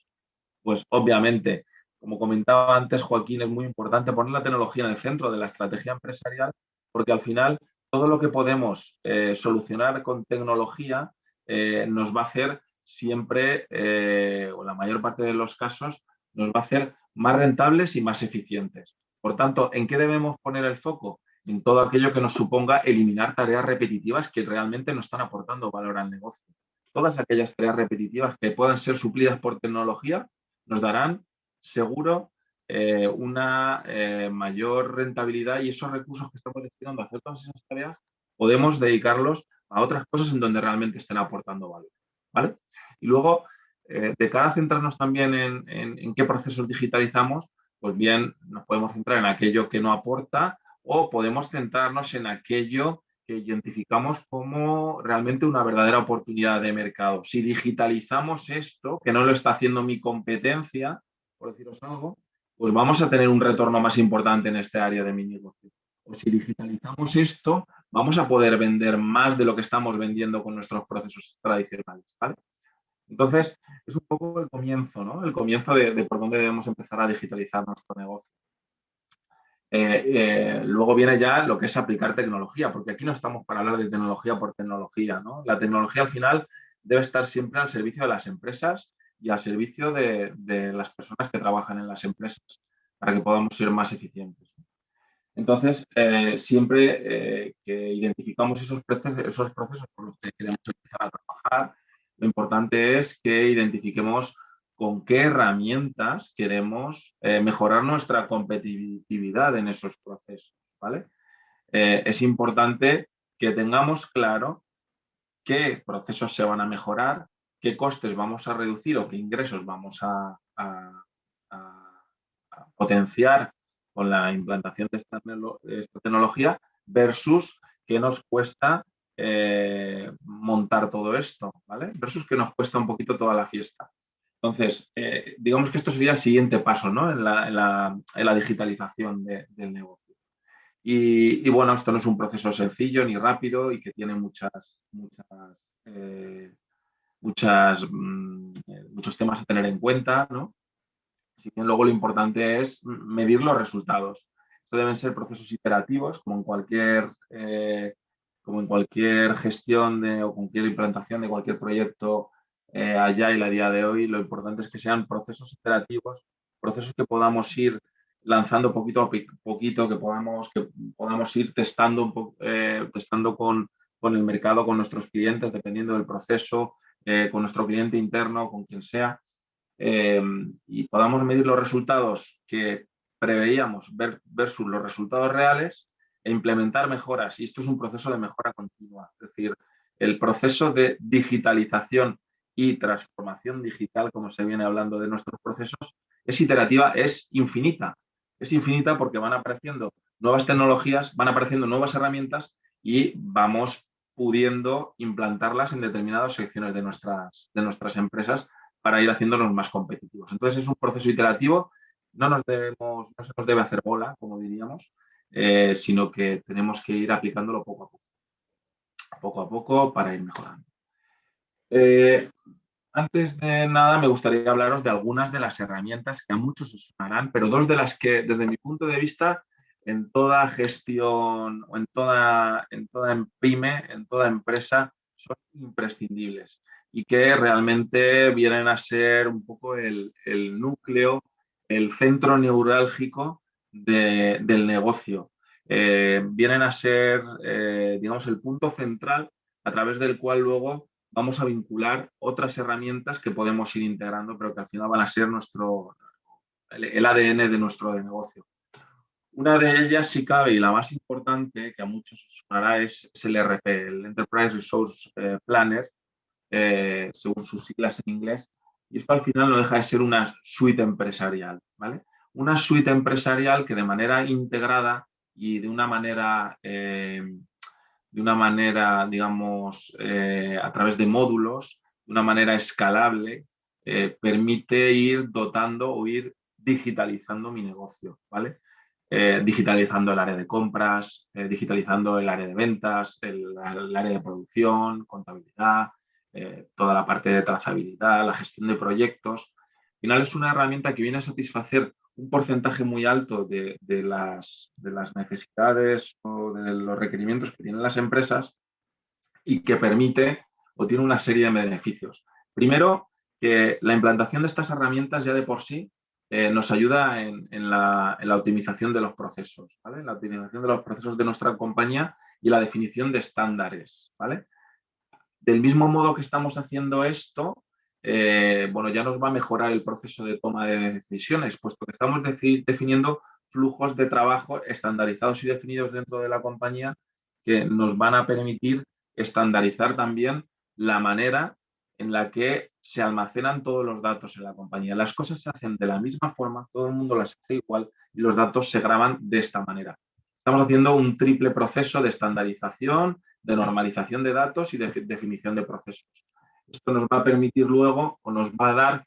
Pues obviamente, como comentaba antes Joaquín, es muy importante poner la tecnología en el centro de la estrategia empresarial porque al final todo lo que podemos solucionar con tecnología nos va a hacer siempre, o la mayor parte de los casos, nos va a hacer más rentables y más eficientes. Por tanto, ¿en qué debemos poner el foco? En todo aquello que nos suponga eliminar tareas repetitivas que realmente no están aportando valor al negocio. Todas aquellas tareas repetitivas que puedan ser suplidas por tecnología nos darán seguro una mayor rentabilidad y esos recursos que estamos destinando a hacer todas esas tareas podemos dedicarlos a otras cosas en donde realmente estén aportando valor, ¿vale? Y luego, de cara a centrarnos también en qué procesos digitalizamos, pues bien, nos podemos centrar en aquello que no aporta o podemos centrarnos en aquello que identificamos como realmente una verdadera oportunidad de mercado. Si digitalizamos esto, que no lo está haciendo mi competencia, por deciros algo, pues vamos a tener un retorno más importante en este área de mi negocio. O si digitalizamos esto, vamos a poder vender más de lo que estamos vendiendo con nuestros procesos tradicionales, ¿vale? Entonces, es un poco el comienzo, ¿no? El comienzo de por dónde debemos empezar a digitalizar nuestro negocio. Luego viene ya lo que es aplicar tecnología, porque aquí no estamos para hablar de tecnología por tecnología, ¿no? La tecnología al final debe estar siempre al servicio de las empresas y al servicio de las personas que trabajan en las empresas. para que podamos ser más eficientes. Entonces, siempre que identificamos esos procesos por los que queremos empezar a trabajar, lo importante es que identifiquemos con qué herramientas queremos mejorar nuestra competitividad en esos procesos, ¿vale? Es importante que tengamos claro qué procesos se van a mejorar, qué costes vamos a reducir o qué ingresos vamos a potenciar con la implantación de esta tecnología versus qué nos cuesta montar todo esto, ¿vale? Versus qué nos cuesta un poquito toda la fiesta. Entonces, digamos que esto sería el siguiente paso, ¿no? en la digitalización del negocio. Y bueno, esto no es un proceso sencillo ni rápido y que tiene muchos temas a tener en cuenta, ¿no? Así que luego lo importante es medir los resultados. Esto deben ser procesos iterativos, como en cualquier gestión o cualquier implantación de cualquier proyecto Agile a día de hoy. Lo importante es que sean procesos iterativos, procesos que podamos ir lanzando poquito a poquito, que podamos ir testando, testando con el mercado, con nuestros clientes, dependiendo del proceso, con nuestro cliente interno, con quien sea. Y podamos medir los resultados que preveíamos versus los resultados reales e implementar mejoras. Y esto es un proceso de mejora continua. Es decir, el proceso de digitalización y transformación digital, como se viene hablando de nuestros procesos, es iterativa, es infinita. Es infinita porque van apareciendo nuevas tecnologías, van apareciendo nuevas herramientas y vamos pudiendo implantarlas en determinadas secciones de nuestras empresas para ir haciéndonos más competitivos. Entonces es un proceso iterativo, no se nos debe hacer bola, como diríamos, sino que tenemos que ir aplicándolo poco a poco para ir mejorando. Antes de nada me gustaría hablaros de algunas de las herramientas que a muchos os sonarán, pero dos de las que desde mi punto de vista en toda gestión o en toda pyme, en toda empresa son imprescindibles y que realmente vienen a ser un poco el núcleo, el centro neurálgico del negocio. Vienen a ser, digamos, el punto central a través del cual luego vamos a vincular otras herramientas que podemos ir integrando, pero que al final van a ser el ADN de nuestro negocio. Una de ellas, si cabe, y la más importante, que a muchos os sonará, es el ERP, el Enterprise Resource Planner, según sus siglas en inglés. Y esto al final no deja de ser una suite empresarial, ¿vale? Una suite empresarial que de manera integrada y de una manera, digamos, a través de módulos, de una manera escalable, permite ir dotando o ir digitalizando mi negocio, ¿vale? Digitalizando el área de compras, digitalizando el área de ventas, el área de producción, contabilidad, toda la parte de trazabilidad, la gestión de proyectos. Al final es una herramienta que viene a satisfacer un porcentaje muy alto de las necesidades o de los requerimientos que tienen las empresas y que permite o tiene una serie de beneficios. Primero, que la implantación de estas herramientas ya de por sí nos ayuda en la optimización de los procesos, ¿vale? En la optimización de los procesos de nuestra compañía y la definición de estándares, ¿vale? Del mismo modo que estamos haciendo esto, bueno, ya nos va a mejorar el proceso de toma de decisiones, puesto que estamos definiendo flujos de trabajo estandarizados y definidos dentro de la compañía que nos van a permitir estandarizar también la manera en la que se almacenan todos los datos en la compañía. Las cosas se hacen de la misma forma, todo el mundo las hace igual y los datos se graban de esta manera. Estamos haciendo un triple proceso de estandarización, de normalización de datos y de definición de procesos. Esto nos va a permitir luego o nos va a dar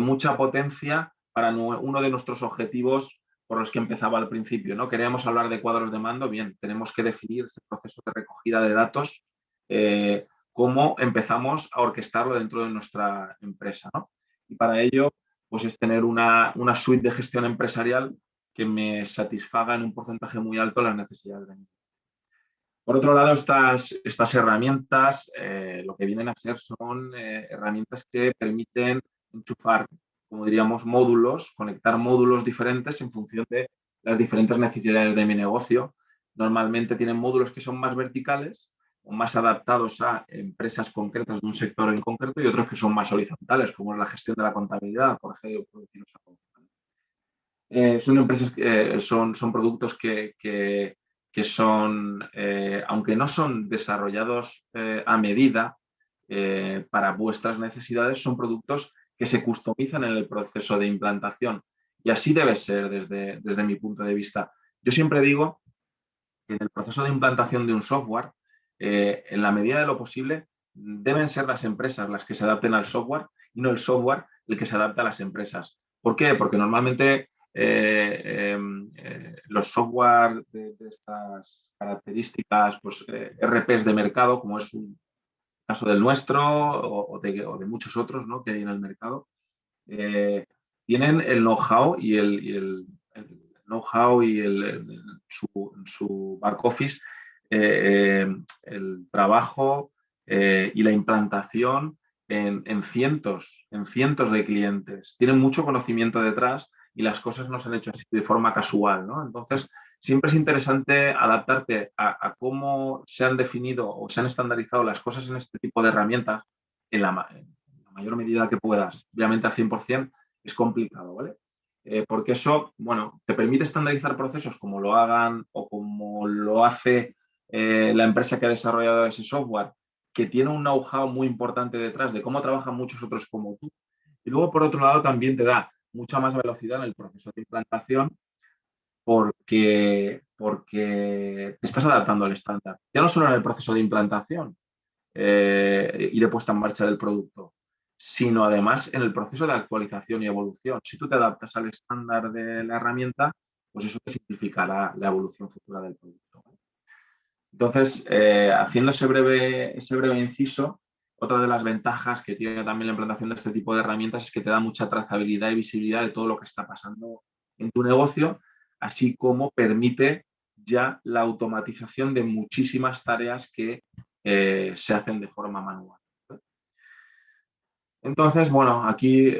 mucha potencia para uno de nuestros objetivos por los que empezaba al principio, ¿no? Queríamos hablar de cuadros de mando, bien, tenemos que definir ese proceso de recogida de datos, cómo empezamos a orquestarlo dentro de nuestra empresa, ¿no? Y para ello, pues es tener una suite de gestión empresarial que me satisfaga en un porcentaje muy alto las necesidades de mi. Por otro lado, estas herramientas lo que vienen a ser son herramientas que permiten enchufar como diríamos, módulos, conectar módulos diferentes en función de las diferentes necesidades de mi negocio. Normalmente tienen módulos que son más verticales o más adaptados a empresas concretas de un sector en concreto y otros que son más horizontales, como es la gestión de la contabilidad, por ejemplo, por deciros algo. Son empresas, son productos que son, aunque no son desarrollados a medida para vuestras necesidades, son productos que se customizan en el proceso de implantación. Y así debe ser desde mi punto de vista. Yo siempre digo que en el proceso de implantación de un software, en la medida de lo posible, deben ser las empresas las que se adapten al software y no el software el que se adapte a las empresas. ¿Por qué? Porque normalmente los software de estas características, pues RPs de mercado, como es un caso del nuestro o de muchos otros, ¿no?, que hay en el mercado, tienen el know-how y el know-how y su back office, el trabajo y la implantación en cientos de clientes. Tienen mucho conocimiento detrás y las cosas no se han hecho así de forma casual, ¿no? Entonces, siempre es interesante adaptarte a cómo se han definido o se han estandarizado las cosas en este tipo de herramientas en la mayor medida que puedas. Obviamente al 100% es complicado, ¿vale? Porque eso, bueno, te permite estandarizar procesos como lo hagan o como lo hace la empresa que ha desarrollado ese software, que tiene un know-how muy importante detrás de cómo trabajan muchos otros como tú. Y luego, por otro lado, también te da mucha más velocidad en el proceso de implantación porque te estás adaptando al estándar. Ya no solo en el proceso de implantación y de puesta en marcha del producto, sino además en el proceso de actualización y evolución. Si tú te adaptas al estándar de la herramienta, pues eso te simplificará la evolución futura del producto. Entonces, haciendo ese breve inciso, otra de las ventajas que tiene también la implantación de este tipo de herramientas es que te da mucha trazabilidad y visibilidad de todo lo que está pasando en tu negocio, así como permite ya la automatización de muchísimas tareas que se hacen de forma manual. Entonces, bueno, aquí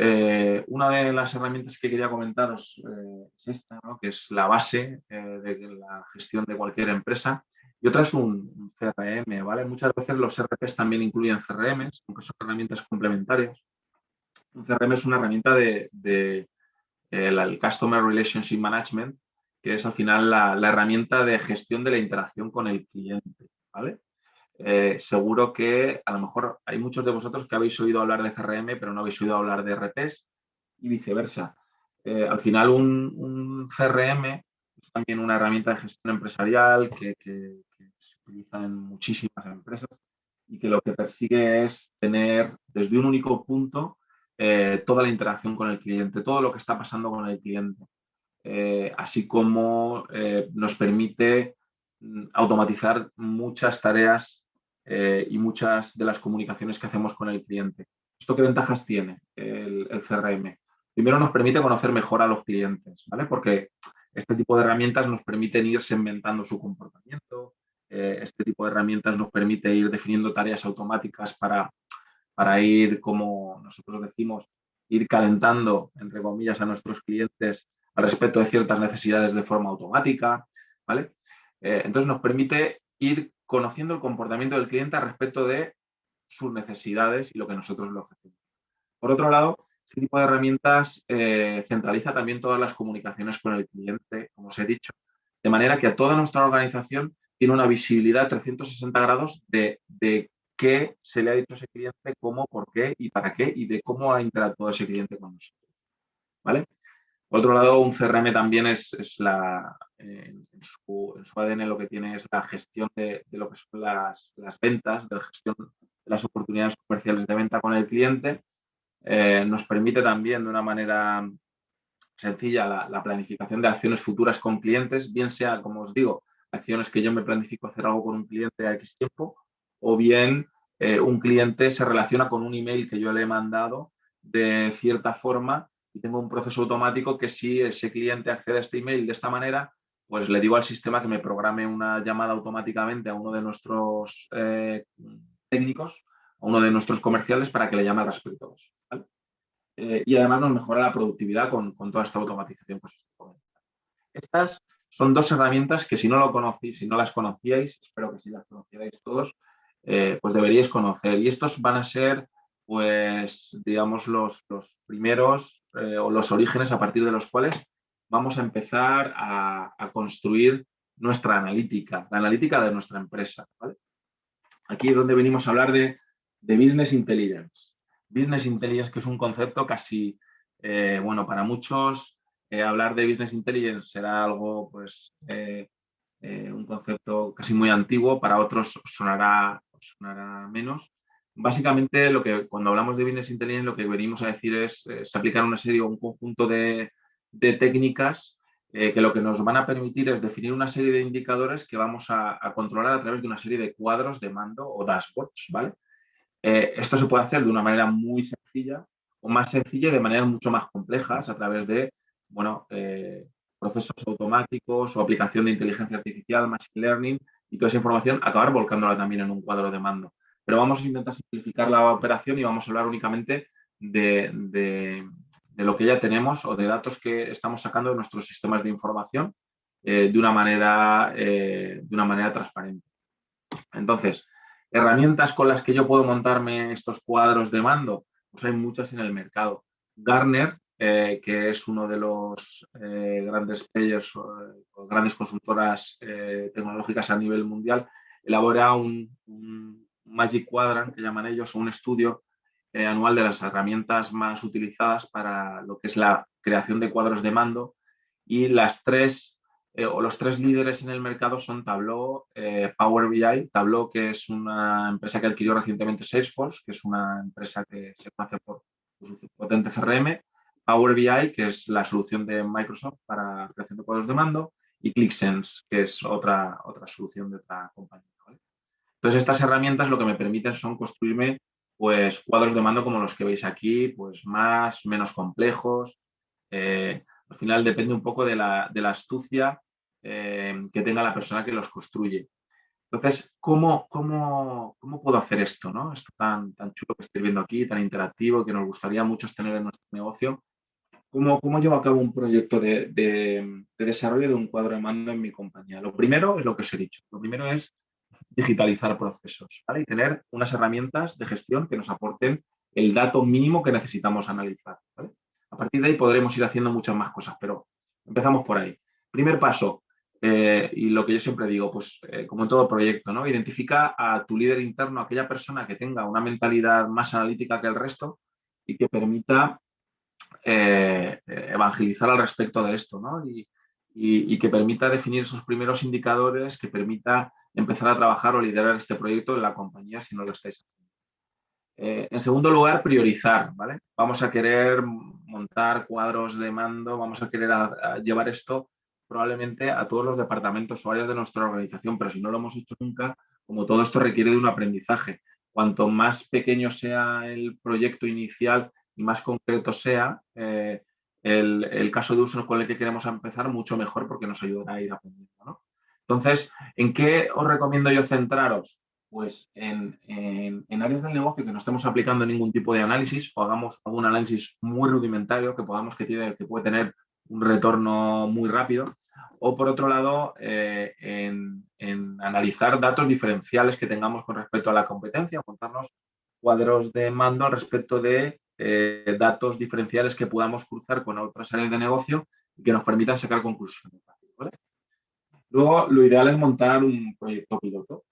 una de las herramientas que quería comentaros es esta, ¿no?, que es la base de la gestión de cualquier empresa. Y otra es un CRM, ¿vale? Muchas veces los RPs también incluyen CRMs, aunque son herramientas complementarias. Un CRM es una herramienta el Customer Relationship Management, que es al final la herramienta de gestión de la interacción con el cliente, ¿vale? Seguro que a lo mejor hay muchos de vosotros que habéis oído hablar de CRM, pero no habéis oído hablar de RPs y viceversa. Al final, un CRM es también una herramienta de gestión empresarial que se utiliza en muchísimas empresas y que lo que persigue es tener desde un único punto toda la interacción con el cliente, todo lo que está pasando con el cliente, así como nos permite automatizar muchas tareas y muchas de las comunicaciones que hacemos con el cliente. ¿Esto qué ventajas tiene el CRM? Primero, nos permite conocer mejor a los clientes, ¿vale? Porque este tipo de herramientas nos permiten ir segmentando su comportamiento, este tipo de herramientas nos permite ir definiendo tareas automáticas para ir, como nosotros decimos, ir calentando, entre comillas, a nuestros clientes al respecto de ciertas necesidades de forma automática, ¿vale? Entonces nos permite ir conociendo el comportamiento del cliente al respecto de sus necesidades y lo que nosotros le ofrecemos. Por otro lado, este tipo de herramientas centraliza también todas las comunicaciones con el cliente, como os he dicho, de manera que a toda nuestra organización tiene una visibilidad 360 grados de qué se le ha dicho a ese cliente, cómo, por qué y para qué, y de cómo ha interactuado ese cliente con nosotros, ¿vale? Por otro lado, un CRM también en su ADN lo que tiene es la gestión de lo que son las ventas, de la gestión de las oportunidades comerciales de venta con el cliente. Nos permite también de una manera sencilla la planificación de acciones futuras con clientes, bien sea, como os digo, acciones que yo me planifico hacer algo con un cliente a X tiempo, o bien un cliente se relaciona con un email que yo le he mandado de cierta forma y tengo un proceso automático que si ese cliente accede a este email de esta manera, pues le digo al sistema que me programe una llamada automáticamente a uno de nuestros técnicos, a uno de nuestros comerciales para que le llame al respecto, ¿vale? y además nos mejora la productividad con toda esta automatización que os estoy comentando. Estas son dos herramientas que si no lo conocéis, si no las conocíais, espero que sí las conocierais todos, pues deberíais conocer. Y estos van a ser, pues, digamos, los primeros o los orígenes a partir de los cuales vamos a empezar a construir nuestra analítica, la analítica de nuestra empresa, ¿vale? Aquí es donde venimos a hablar de Business Intelligence. Business Intelligence, que es un concepto casi, bueno, para muchos hablar de Business Intelligence será algo, pues, un concepto casi muy antiguo, para otros sonará menos. Básicamente, cuando hablamos de Business Intelligence, lo que venimos a decir es aplicar una serie o un conjunto de técnicas que lo que nos van a permitir es definir una serie de indicadores que vamos a controlar a través de una serie de cuadros de mando o dashboards, ¿vale? Esto se puede hacer de una manera muy sencilla o más sencilla y de maneras mucho más complejas a través de, bueno, procesos automáticos o aplicación de inteligencia artificial, machine learning, y toda esa información acabar volcándola también en un cuadro de mando. Pero vamos a intentar simplificar la operación y vamos a hablar únicamente de lo que ya tenemos o de datos que estamos sacando de nuestros sistemas de información de una manera transparente. Entonces, herramientas con las que yo puedo montarme estos cuadros de mando, pues hay muchas en el mercado. Gartner, que es uno de los grandes players o grandes consultoras tecnológicas a nivel mundial, elabora un Magic Quadrant, que llaman ellos, o un estudio anual de las herramientas más utilizadas para lo que es la creación de cuadros de mando, y los tres líderes en el mercado son Tableau, Power BI. Tableau, que es una empresa que adquirió recientemente Salesforce, que es una empresa que se conoce por su potente CRM. Power BI, que es la solución de Microsoft para creación de cuadros de mando, y ClickSense, que es otra solución de otra compañía, ¿vale? Entonces, estas herramientas lo que me permiten son construirme, pues, cuadros de mando como los que veis aquí, pues menos complejos. Al final depende un poco de la astucia que tenga la persona que los construye. Entonces, ¿cómo puedo hacer esto, ¿no? Esto tan chulo que estoy viendo aquí, tan interactivo, que nos gustaría mucho tener en nuestro negocio. ¿Cómo llevo a cabo un proyecto de desarrollo de un cuadro de mando en mi compañía? Lo primero es lo que os he dicho. Lo primero es digitalizar procesos, ¿vale? Y tener unas herramientas de gestión que nos aporten el dato mínimo que necesitamos analizar, ¿vale? A partir de ahí podremos ir haciendo muchas más cosas, pero empezamos por ahí. Primer paso, y lo que yo siempre digo, pues como en todo proyecto, ¿no? Identifica a tu líder interno, aquella persona que tenga una mentalidad más analítica que el resto y que permita evangelizar al respecto de esto, ¿no? Y que permita definir esos primeros indicadores, que permita empezar a trabajar o liderar este proyecto en la compañía si no lo estáis haciendo. En segundo lugar, priorizar, ¿vale? Vamos a querer montar cuadros de mando, vamos a querer llevar esto probablemente a todos los departamentos o áreas de nuestra organización, pero si no lo hemos hecho nunca, como todo esto requiere de un aprendizaje. Cuanto más pequeño sea el proyecto inicial y más concreto sea el caso de uso con el que queremos empezar, mucho mejor, porque nos ayudará a ir aprendiendo, ¿no? Entonces, ¿en qué os recomiendo yo centraros? Pues en áreas del negocio que no estemos aplicando ningún tipo de análisis o hagamos algún análisis muy rudimentario que puede tener un retorno muy rápido. O por otro lado, en analizar datos diferenciales que tengamos con respecto a la competencia, montarnos cuadros de mando al respecto de datos diferenciales que podamos cruzar con otras áreas de negocio y que nos permitan sacar conclusiones, ¿vale? Luego, lo ideal es montar un proyecto piloto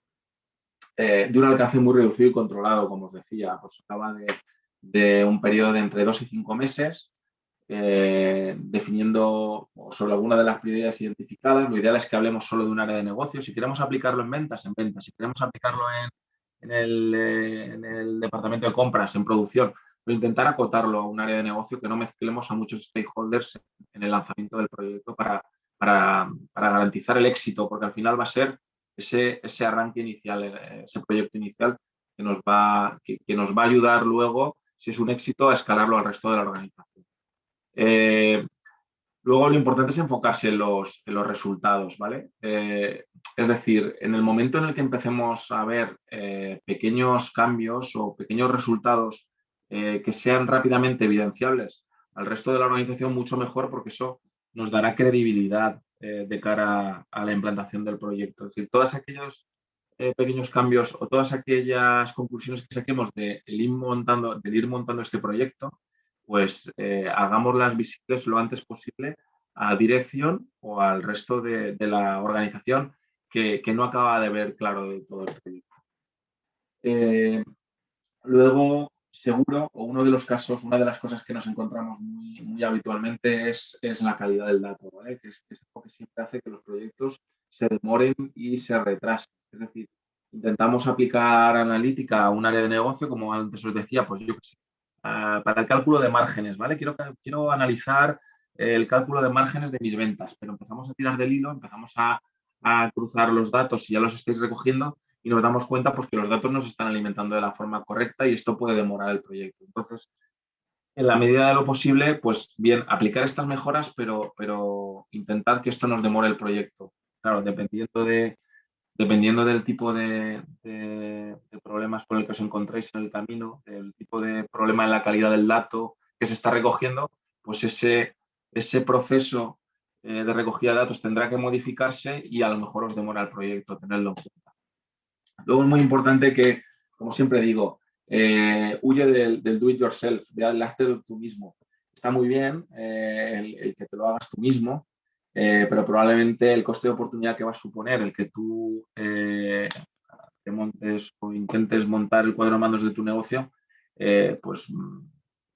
de un alcance muy reducido y controlado, como os decía. Os hablaba de un periodo de entre 2 y 5 meses, definiendo sobre alguna de las prioridades identificadas. Lo ideal es que hablemos solo de un área de negocio. Si queremos aplicarlo en ventas, en ventas. Si queremos aplicarlo en el departamento de compras, en producción, pero intentar acotarlo a un área de negocio, que no mezclemos a muchos stakeholders en el lanzamiento del proyecto para garantizar el éxito, porque al final va a ser ese arranque inicial, ese proyecto inicial que nos va a ayudar luego, si es un éxito, a escalarlo al resto de la organización. Luego lo importante es enfocarse en los resultados, ¿vale? Es decir, en el momento en el que empecemos a ver pequeños cambios o pequeños resultados que sean rápidamente evidenciables al resto de la organización, mucho mejor, porque eso nos dará credibilidad de cara a la implantación del proyecto. Es decir, todos aquellos pequeños cambios o todas aquellas conclusiones que saquemos de ir montando este proyecto, pues hagámoslas visibles lo antes posible a dirección o al resto de la organización que no acaba de ver claro de todo el proyecto. Luego, seguro, o uno de los casos, una de las cosas que nos encontramos muy habitualmente es la calidad del dato, ¿vale? Que es algo que siempre hace que los proyectos se demoren y se retrasen. Es decir, intentamos aplicar analítica a un área de negocio, como antes os decía, pues yo qué sé, para el cálculo de márgenes, ¿vale? Quiero analizar el cálculo de márgenes de mis ventas, pero empezamos a tirar del hilo, empezamos a cruzar los datos y ya los estáis recogiendo y nos damos cuenta pues, que los datos no se están alimentando de la forma correcta y esto puede demorar el proyecto. Entonces, en la medida de lo posible, pues bien, aplicar estas mejoras, pero intentad que esto nos demore el proyecto. Claro, dependiendo del tipo de problemas con el que os encontréis en el camino, del tipo de problema en la calidad del dato que se está recogiendo, pues ese proceso de recogida de datos tendrá que modificarse y a lo mejor os demora el proyecto tenerlo en cuenta. Luego es muy importante que, como siempre digo, huye del do it yourself, de hazlo tú mismo. Está muy bien el que te lo hagas tú mismo, pero probablemente el coste de oportunidad que va a suponer el que tú te montes o intentes montar el cuadro de mandos de tu negocio, pues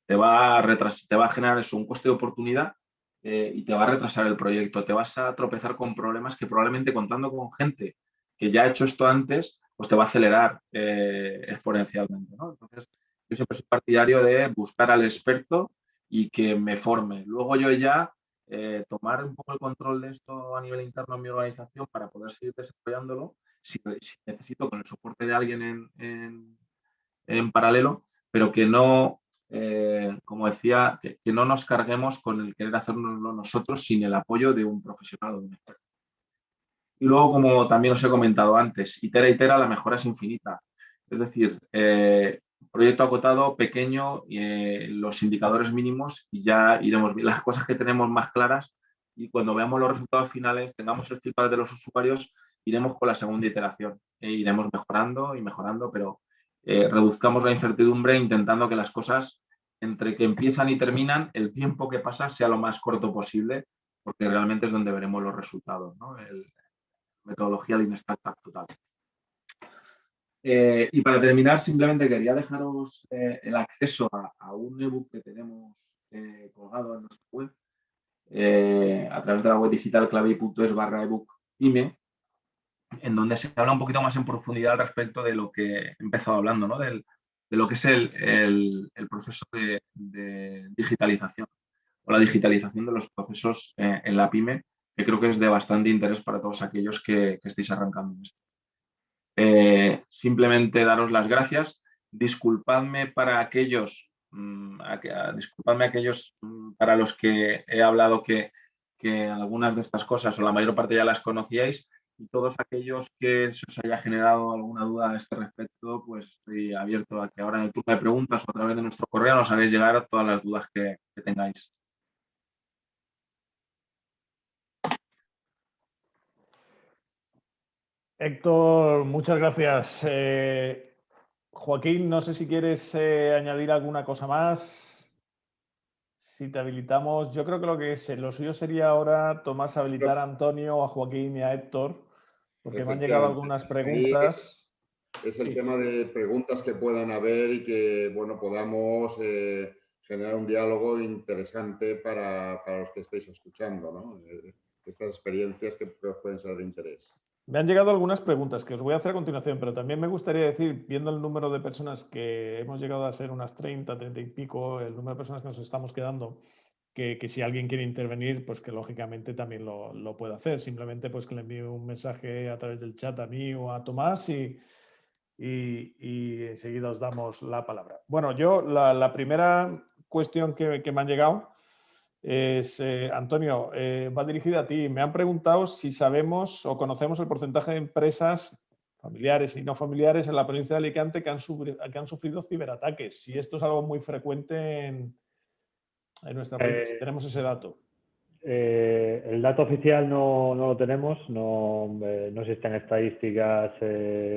te va a generar eso, un coste de oportunidad y te va a retrasar el proyecto. Te vas a tropezar con problemas que probablemente contando con gente que ya ha hecho esto antes, pues te va a acelerar exponencialmente, ¿no? Entonces, yo siempre soy partidario de buscar al experto y que me forme. Luego yo ya tomar un poco el control de esto a nivel interno en mi organización para poder seguir desarrollándolo, si necesito con el soporte de alguien en paralelo, pero que no, como decía, que no nos carguemos con el querer hacernoslo nosotros sin el apoyo de un profesional o de un experto. Y luego, como también os he comentado antes, itera, la mejora es infinita. Es decir, proyecto acotado, pequeño, los indicadores mínimos y ya iremos viendo las cosas que tenemos más claras y cuando veamos los resultados finales, tengamos el feedback de los usuarios, iremos con la segunda iteración. Iremos mejorando y mejorando, pero reduzcamos la incertidumbre intentando que las cosas, entre que empiezan y terminan, el tiempo que pasa sea lo más corto posible, porque realmente es donde veremos los resultados, ¿no? Metodología Lean Startup total. Y para terminar, simplemente quería dejaros el acceso a un ebook que tenemos colgado en nuestra web a través de la web digital clavei.es/ebook pyme, en donde se habla un poquito más en profundidad al respecto de lo que he empezado hablando, ¿no? de lo que es el proceso de digitalización o la digitalización de los procesos en la pyme, que creo que es de bastante interés para todos aquellos que estéis arrancando en esto. Simplemente daros las gracias. Disculpadme para aquellos, para los que he hablado que algunas de estas cosas o la mayor parte ya las conocíais, y todos aquellos que se os haya generado alguna duda a este respecto, pues estoy abierto a que ahora en el turno de preguntas o a través de nuestro correo nos hagáis llegar todas las dudas que tengáis. Héctor, muchas gracias. Joaquín, no sé si quieres añadir alguna cosa más. Si te habilitamos, yo creo que lo suyo sería ahora, Tomás, habilitar a Antonio, a Joaquín y a Héctor, porque me han llegado algunas preguntas. Es el tema de preguntas que puedan haber y que, bueno, podamos generar un diálogo interesante para los que estéis escuchando, ¿no? Estas experiencias que pueden ser de interés. Me han llegado algunas preguntas que os voy a hacer a continuación, pero también me gustaría decir, viendo el número de personas que hemos llegado a ser unas 30 y pico, el número de personas que nos estamos quedando, que si alguien quiere intervenir, pues que lógicamente también lo puede hacer. Simplemente pues que le envíe un mensaje a través del chat a mí o a Tomás y enseguida os damos la palabra. Bueno, yo la primera cuestión que me han llegado es, Antonio, va dirigida a ti. Me han preguntado si sabemos o conocemos el porcentaje de empresas familiares y no familiares en la provincia de Alicante que han sufrido ciberataques. Si esto es algo muy frecuente en nuestra provincia, si tenemos ese dato. El dato oficial no lo tenemos, no existen estadísticas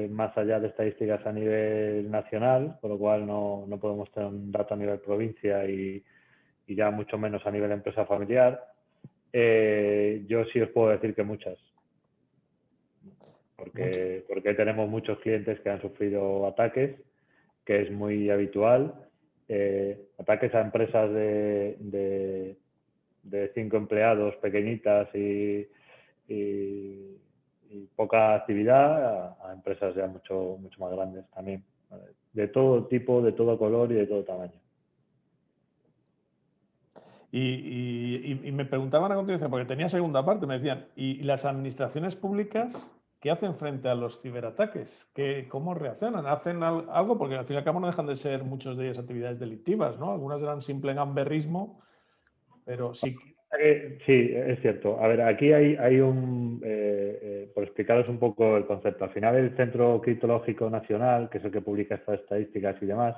más allá de estadísticas a nivel nacional, por lo cual no podemos tener un dato a nivel provincia y ya mucho menos a nivel empresa familiar. Yo sí os puedo decir que muchas, porque tenemos muchos clientes que han sufrido ataques, que es muy habitual, ataques a empresas de 5 empleados pequeñitas y poca actividad, a empresas ya mucho más grandes también, de todo tipo, de todo color y de todo tamaño. Y me preguntaban a continuación, porque tenía segunda parte, me decían, ¿y las administraciones públicas qué hacen frente a los ciberataques? ¿Cómo reaccionan? ¿Hacen algo? Porque al fin y al cabo no dejan de ser muchos de ellas actividades delictivas, ¿no? Algunas eran simple gamberrismo, pero sí. Sí, es cierto. A ver, aquí hay por explicaros un poco el concepto. Al final el Centro Criptológico Nacional, que es el que publica estas estadísticas y demás,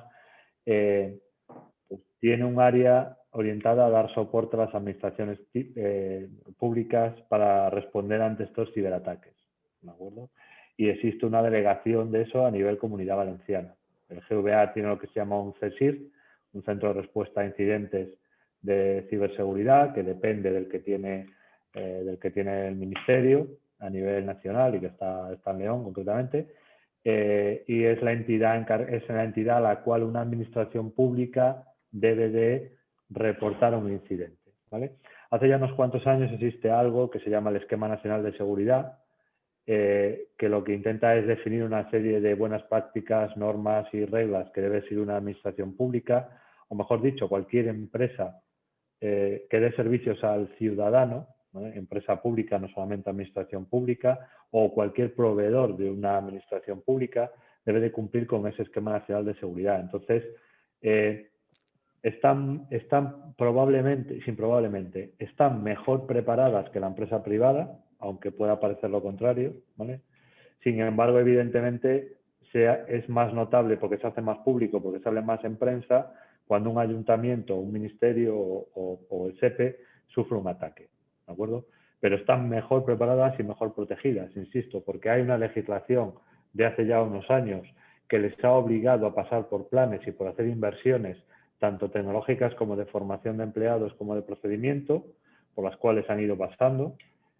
pues tiene un área orientada a dar soporte a las administraciones públicas para responder ante estos ciberataques, ¿de acuerdo? Y existe una delegación de eso a nivel Comunidad Valenciana. El GVA tiene lo que se llama un CSIR, un Centro de Respuesta a Incidentes de Ciberseguridad, que depende del que tiene el Ministerio a nivel nacional y que está en León concretamente. Y es la entidad a la cual una administración pública debe de reportar un incidente, ¿vale? Hace ya unos cuantos años existe algo que se llama el Esquema Nacional de Seguridad, que lo que intenta es definir una serie de buenas prácticas, normas y reglas que debe seguir una administración pública, o mejor dicho, cualquier empresa que dé servicios al ciudadano, ¿vale? Empresa pública, no solamente administración pública, o cualquier proveedor de una administración pública debe de cumplir con ese esquema nacional de seguridad. Entonces, están están mejor preparadas que la empresa privada, aunque pueda parecer lo contrario, ¿vale? Sin embargo, evidentemente, es más notable porque se hace más público, porque se habla más en prensa, cuando un ayuntamiento, un ministerio o el SEPE sufre un ataque, ¿de acuerdo? Pero están mejor preparadas y mejor protegidas, insisto, porque hay una legislación de hace ya unos años que les ha obligado a pasar por planes y por hacer inversiones, tanto tecnológicas como de formación de empleados como de procedimiento, por las cuales han ido pasando,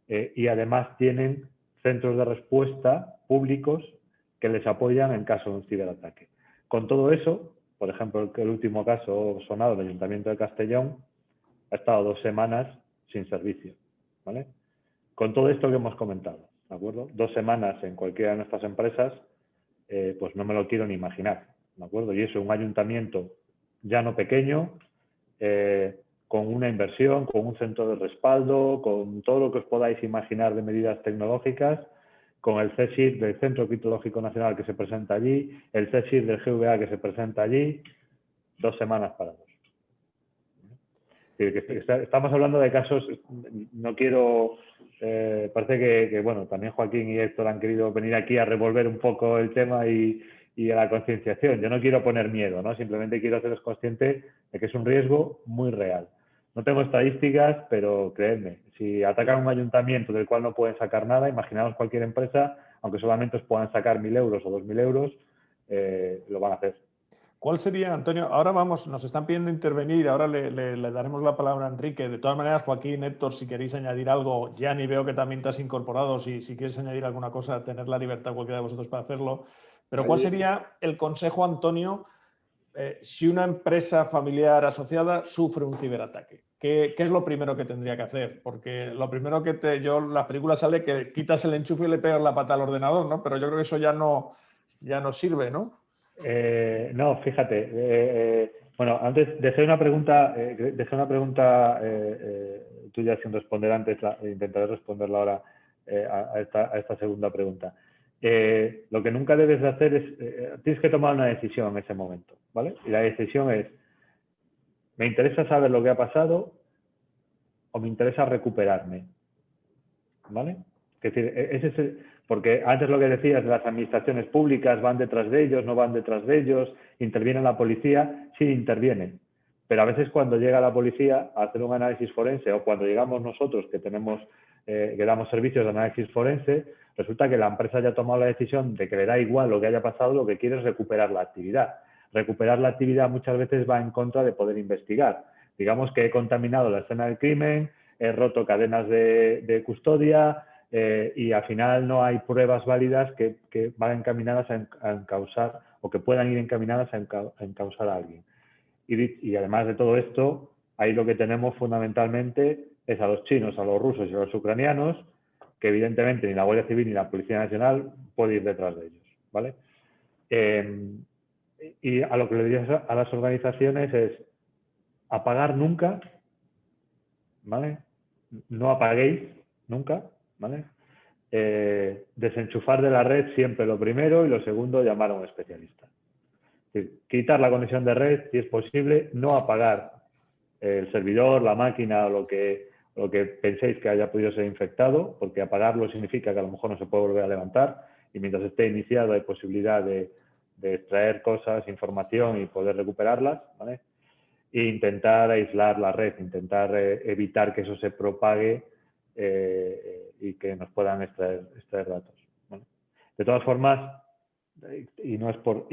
y además tienen centros de respuesta públicos que les apoyan en caso de un ciberataque. Con todo eso, por ejemplo, el último caso sonado del Ayuntamiento de Castellón ha estado 2 semanas sin servicio, ¿vale? Con todo esto que hemos comentado, ¿de acuerdo? 2 semanas en cualquiera de nuestras empresas, pues no me lo quiero ni imaginar, ¿de acuerdo? Y eso, un ayuntamiento ya no pequeño, con una inversión, con un centro de respaldo, con todo lo que os podáis imaginar de medidas tecnológicas, con el CSIR del Centro Criptológico Nacional que se presenta allí, el CSIR del GVA que se presenta allí, 2 semanas parados. Estamos hablando de casos, no quiero, parece que, bueno, también Joaquín y Héctor han querido venir aquí a revolver un poco el tema y a la concienciación. Yo no quiero poner miedo, ¿no? Simplemente quiero haceros consciente de que es un riesgo muy real. No tengo estadísticas, pero creedme, si atacan un ayuntamiento del cual no pueden sacar nada, imaginaos cualquier empresa, aunque solamente os puedan sacar 1.000 euros o 2.000 euros, lo van a hacer. ¿Cuál sería, Antonio? Ahora vamos, nos están pidiendo intervenir, ahora le daremos la palabra a Enrique. De todas maneras, Joaquín, Héctor, si queréis añadir algo, Gianni, veo que también te has incorporado, si quieres añadir alguna cosa, tener la libertad cualquiera de vosotros para hacerlo. Pero ¿cuál sería el consejo, Antonio, si una empresa familiar asociada sufre un ciberataque? ¿Qué es lo primero que tendría que hacer? Porque lo primero que la película sale que quitas el enchufe y le pegas la pata al ordenador, ¿no? Pero yo creo que eso ya no sirve, ¿no? No, fíjate. Bueno, antes dejé una pregunta tuya sin responder antes, intentaré responderla ahora a esta segunda pregunta. Lo que nunca debes de hacer es, tienes que tomar una decisión en ese momento, ¿vale? Y la decisión es, ¿me interesa saber lo que ha pasado o me interesa recuperarme? ¿Vale? Es decir, Porque antes lo que decías, las administraciones públicas van detrás de ellos, no van detrás de ellos, interviene la policía, sí intervienen. Pero a veces cuando llega la policía a hacer un análisis forense o cuando llegamos nosotros que damos servicios de análisis forense, resulta que la empresa ya ha tomado la decisión de que le da igual lo que haya pasado, lo que quiere es recuperar la actividad. Recuperar la actividad muchas veces va en contra de poder investigar. Digamos que he contaminado la escena del crimen, he roto cadenas de custodia y al final no hay pruebas válidas que van encaminadas a encausar o que puedan ir encaminadas a encausar a alguien. Y además de todo esto, ahí lo que tenemos fundamentalmente es a los chinos, a los rusos y a los ucranianos, que evidentemente ni la Guardia Civil ni la Policía Nacional puede ir detrás de ellos, ¿vale? Y a lo que le diría a las organizaciones es apagar nunca, ¿vale? No apaguéis nunca, ¿vale? Desenchufar de la red siempre lo primero y lo segundo, llamar a un especialista. Es decir, quitar la conexión de red si es posible, no apagar el servidor, la máquina o lo que penséis que haya podido ser infectado, porque apagarlo significa que a lo mejor no se puede volver a levantar y mientras esté iniciado hay posibilidad de extraer cosas, información y poder recuperarlas, ¿vale? E intentar aislar la red, intentar evitar que eso se propague y que nos puedan extraer datos, ¿vale? De todas formas, y no es por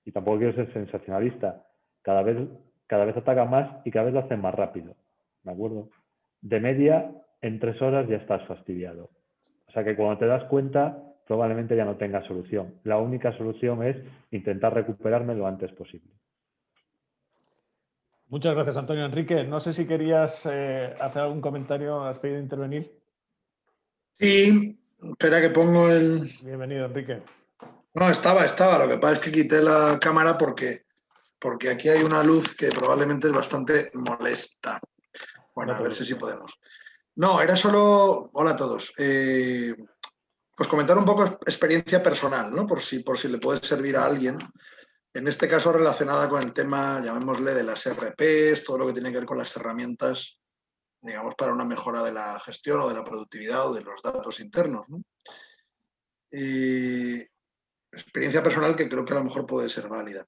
y tampoco quiero ser sensacionalista, cada vez ataca más y cada vez lo hacen más rápido, ¿de acuerdo? De media, en 3 horas ya estás fastidiado. O sea que cuando te das cuenta, probablemente ya no tengas solución. La única solución es intentar recuperarme lo antes posible. Muchas gracias, Antonio. Enrique, no sé si querías hacer algún comentario, has pedido intervenir. Sí, espera que pongo el... Bienvenido, Enrique. No, estaba. Lo que pasa es que quité la cámara porque aquí hay una luz que probablemente es bastante molesta. Bueno, a ver si podemos. No, era solo... Hola a todos. Pues comentar un poco experiencia personal, ¿no? Por si le puede servir a alguien. En este caso relacionada con el tema, llamémosle, de las RPs, todo lo que tiene que ver con las herramientas, digamos, para una mejora de la gestión o de la productividad o de los datos internos, ¿no? Experiencia personal que creo que a lo mejor puede ser válida.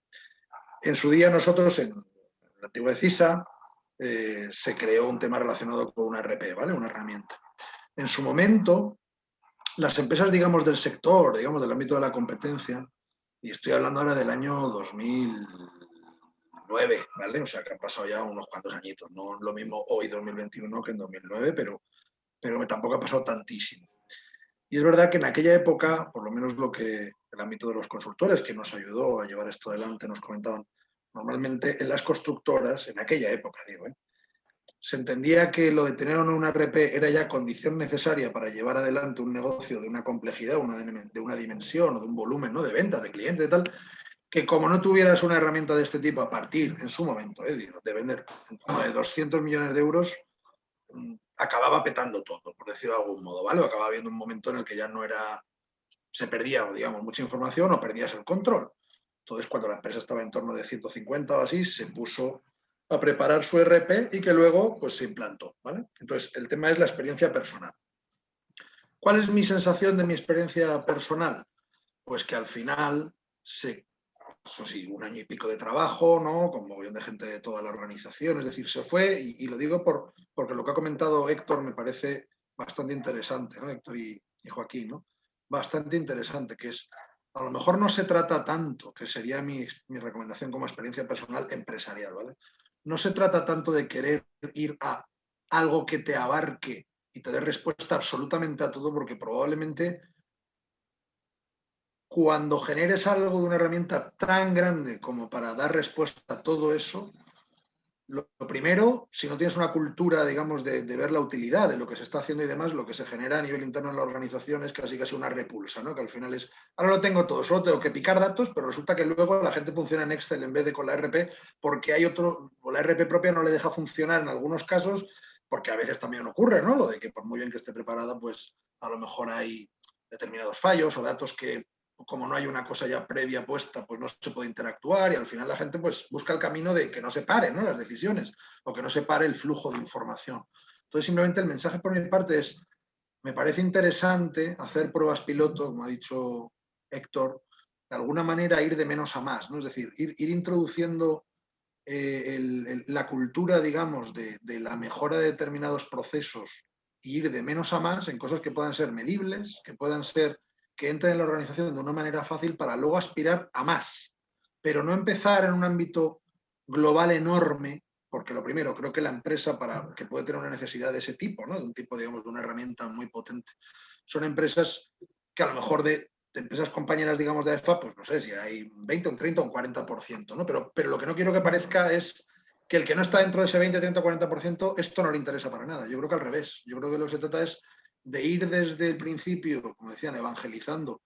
En su día nosotros, en la antigua CISA, se creó un tema relacionado con una RP, ¿vale? Una herramienta. En su momento, las empresas, digamos, del sector, digamos, del ámbito de la competencia, y estoy hablando ahora del año 2009, ¿vale? O sea, que han pasado ya unos cuantos añitos. No lo mismo hoy, 2021, que en 2009, pero tampoco ha pasado tantísimo. Y es verdad que en aquella época, por lo menos lo que el ámbito de los consultores, que nos ayudó a llevar esto adelante, nos comentaban, normalmente en las constructoras, en aquella época, digo, se entendía que lo de tener o no una RP era ya condición necesaria para llevar adelante un negocio de una complejidad, de una dimensión o de un volumen, ¿no? De ventas, de clientes, de tal, que como no tuvieras una herramienta de este tipo a partir, en su momento, de vender en torno de 200 millones de euros, acababa petando todo, por decirlo de algún modo, ¿vale? O acababa habiendo un momento en el que ya no era, se perdía, digamos, mucha información o perdías el control. Entonces, cuando la empresa estaba en torno de 150 o así, se puso a preparar su RP y que luego, pues, se implantó, ¿vale? Entonces, el tema es la experiencia personal. ¿Cuál es mi sensación de mi experiencia personal? Pues que al final eso sí, 1 año y pico de trabajo, ¿no? Con mogollón de gente de toda la organización, es decir, se fue, y lo digo porque lo que ha comentado Héctor me parece bastante interesante, ¿no? Héctor y Joaquín, ¿no? Bastante interesante, que es, a lo mejor no se trata tanto, que sería mi recomendación como experiencia personal empresarial, ¿vale? No se trata tanto de querer ir a algo que te abarque y te dé respuesta absolutamente a todo, porque probablemente cuando generes algo de una herramienta tan grande como para dar respuesta a todo eso, lo primero, si no tienes una cultura, digamos, de ver la utilidad de lo que se está haciendo y demás, lo que se genera a nivel interno en la organización es casi una repulsa, ¿no? Que al final es, ahora lo tengo todo, solo tengo que picar datos, pero resulta que luego la gente funciona en Excel en vez de con la RP, porque hay otro, o la RP propia no le deja funcionar en algunos casos, porque a veces también ocurre, ¿no? Lo de que por muy bien que esté preparada, pues a lo mejor hay determinados fallos o datos que, como no hay una cosa ya previa puesta, pues no se puede interactuar, y al final la gente, pues, busca el camino de que no se paren, ¿no? Las decisiones, o que no se pare el flujo de información. Entonces, simplemente el mensaje por mi parte es, me parece interesante hacer pruebas piloto, como ha dicho Héctor, de alguna manera ir de menos a más, ¿no? Es decir, ir introduciendo la cultura, digamos, de la mejora de determinados procesos e ir de menos a más en cosas que puedan ser medibles, que puedan ser, que entren en la organización de una manera fácil para luego aspirar a más, pero no empezar en un ámbito global enorme, porque lo primero, creo que la empresa para que puede tener una necesidad de ese tipo, ¿no? De un tipo, digamos, de una herramienta muy potente, son empresas que a lo mejor de empresas compañeras, digamos, de AEFA, pues no sé si hay un 20, un 30, un 40%, ¿no? Pero lo que no quiero que parezca es que el que no está dentro de ese 20, 30, 40%, esto no le interesa para nada. Yo creo que al revés. Yo creo que lo que se trata es de ir desde el principio, como decían, evangelizando,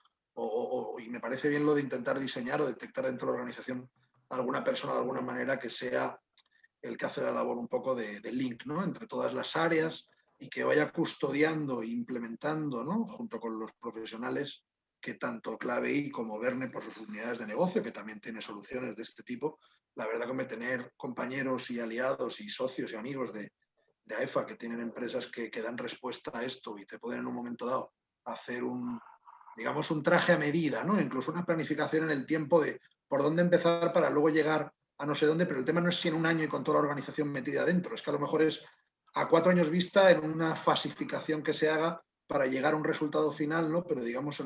y me parece bien lo de intentar diseñar o detectar dentro de la organización alguna persona de alguna manera que sea el que hace la labor un poco de link, ¿no? Entre todas las áreas y que vaya custodiando e implementando, ¿no? Junto con los profesionales que tanto Clave como Verne por sus unidades de negocio, que también tiene soluciones de este tipo, la verdad que tener compañeros y aliados y socios y amigos de AEFA que tienen empresas que dan respuesta a esto y te pueden en un momento dado hacer digamos, un traje a medida, ¿no? Incluso una planificación en el tiempo de por dónde empezar para luego llegar a no sé dónde, pero el tema no es si en un año y con toda la organización metida dentro, es que a lo mejor es a 4 años vista en una fasificación que se haga para llegar a un resultado final, ¿no? Pero digamos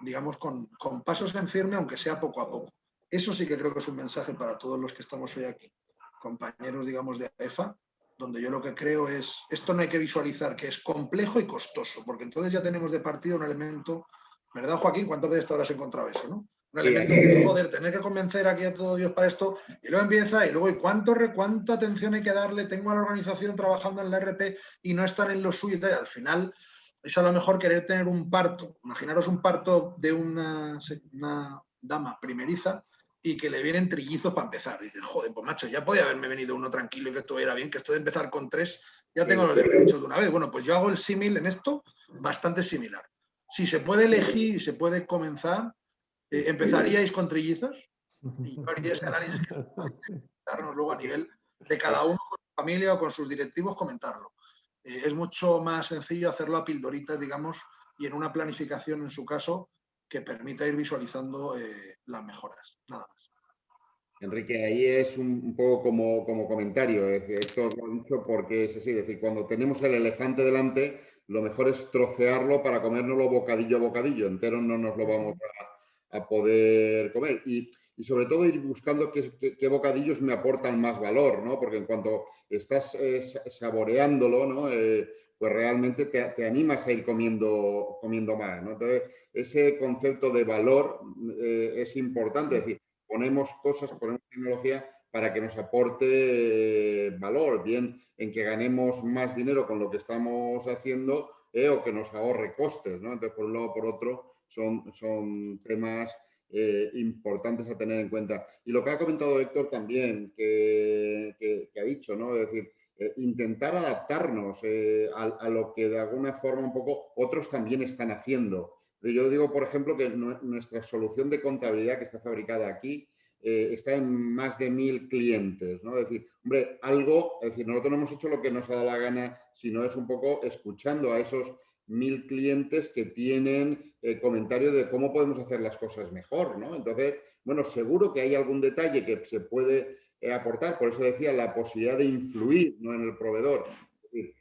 digamos con pasos en firme, aunque sea poco a poco. Eso sí que creo que es un mensaje para todos los que estamos hoy aquí, compañeros, digamos, de AEFA, donde yo lo que creo es, esto no hay que visualizar que es complejo y costoso, porque entonces ya tenemos de partida un elemento, ¿verdad, Joaquín? ¿Cuántas veces te habrás encontrado eso, no? Un elemento que es, joder, tener que convencer aquí a todo Dios para esto, y luego empieza, y luego, ¿y cuánta atención hay que darle? Tengo a la organización trabajando en la RP y no están en lo suyo, y al final es a lo mejor querer tener un parto. Imaginaros un parto de una dama primeriza y que le vienen trillizos para empezar. Y dices, joder, pues macho, ya podía haberme venido uno tranquilo y que estuviera bien, que esto de empezar con 3, ya tengo los derechos de una vez. Bueno, pues yo hago el símil en esto bastante similar. Si se puede elegir y se puede comenzar, ¿empezaríais con trillizos? Y yo haría ese análisis que darnos luego a nivel de cada uno con su familia o con sus directivos comentarlo. Es mucho más sencillo hacerlo a pildoritas, digamos, y en una planificación, en su caso, que permita ir visualizando las mejoras. Nada más. Enrique, ahí es un poco como comentario. Esto lo he dicho porque es así. Es decir, cuando tenemos el elefante delante, lo mejor es trocearlo para comérnoslo bocadillo a bocadillo. Entero no nos lo vamos a poder comer. Y sobre todo ir buscando qué bocadillos me aportan más valor, ¿no? Porque en cuanto estás saboreándolo, ¿no? Pues realmente te animas a ir comiendo más, ¿no? Entonces, ese concepto de valor es importante. Es decir, ponemos cosas, ponemos tecnología para que nos aporte valor, bien en que ganemos más dinero con lo que estamos haciendo o que nos ahorre costes, ¿no? Entonces, por un lado, por otro, son temas importantes a tener en cuenta. Y lo que ha comentado Héctor también, que ha dicho, ¿no? Es decir, intentar adaptarnos a lo que de alguna forma un poco otros también están haciendo. Yo digo, por ejemplo, que nuestra solución de contabilidad que está fabricada aquí está en más de 1000 clientes, ¿no? Es decir, hombre, es decir, nosotros no hemos hecho lo que nos ha dado la gana, sino es un poco escuchando a esos 1000 clientes que tienen comentarios de cómo podemos hacer las cosas mejor, ¿no? Entonces, bueno, seguro que hay algún detalle que se puede aportar, por eso decía la posibilidad de influir, ¿no?, en el proveedor.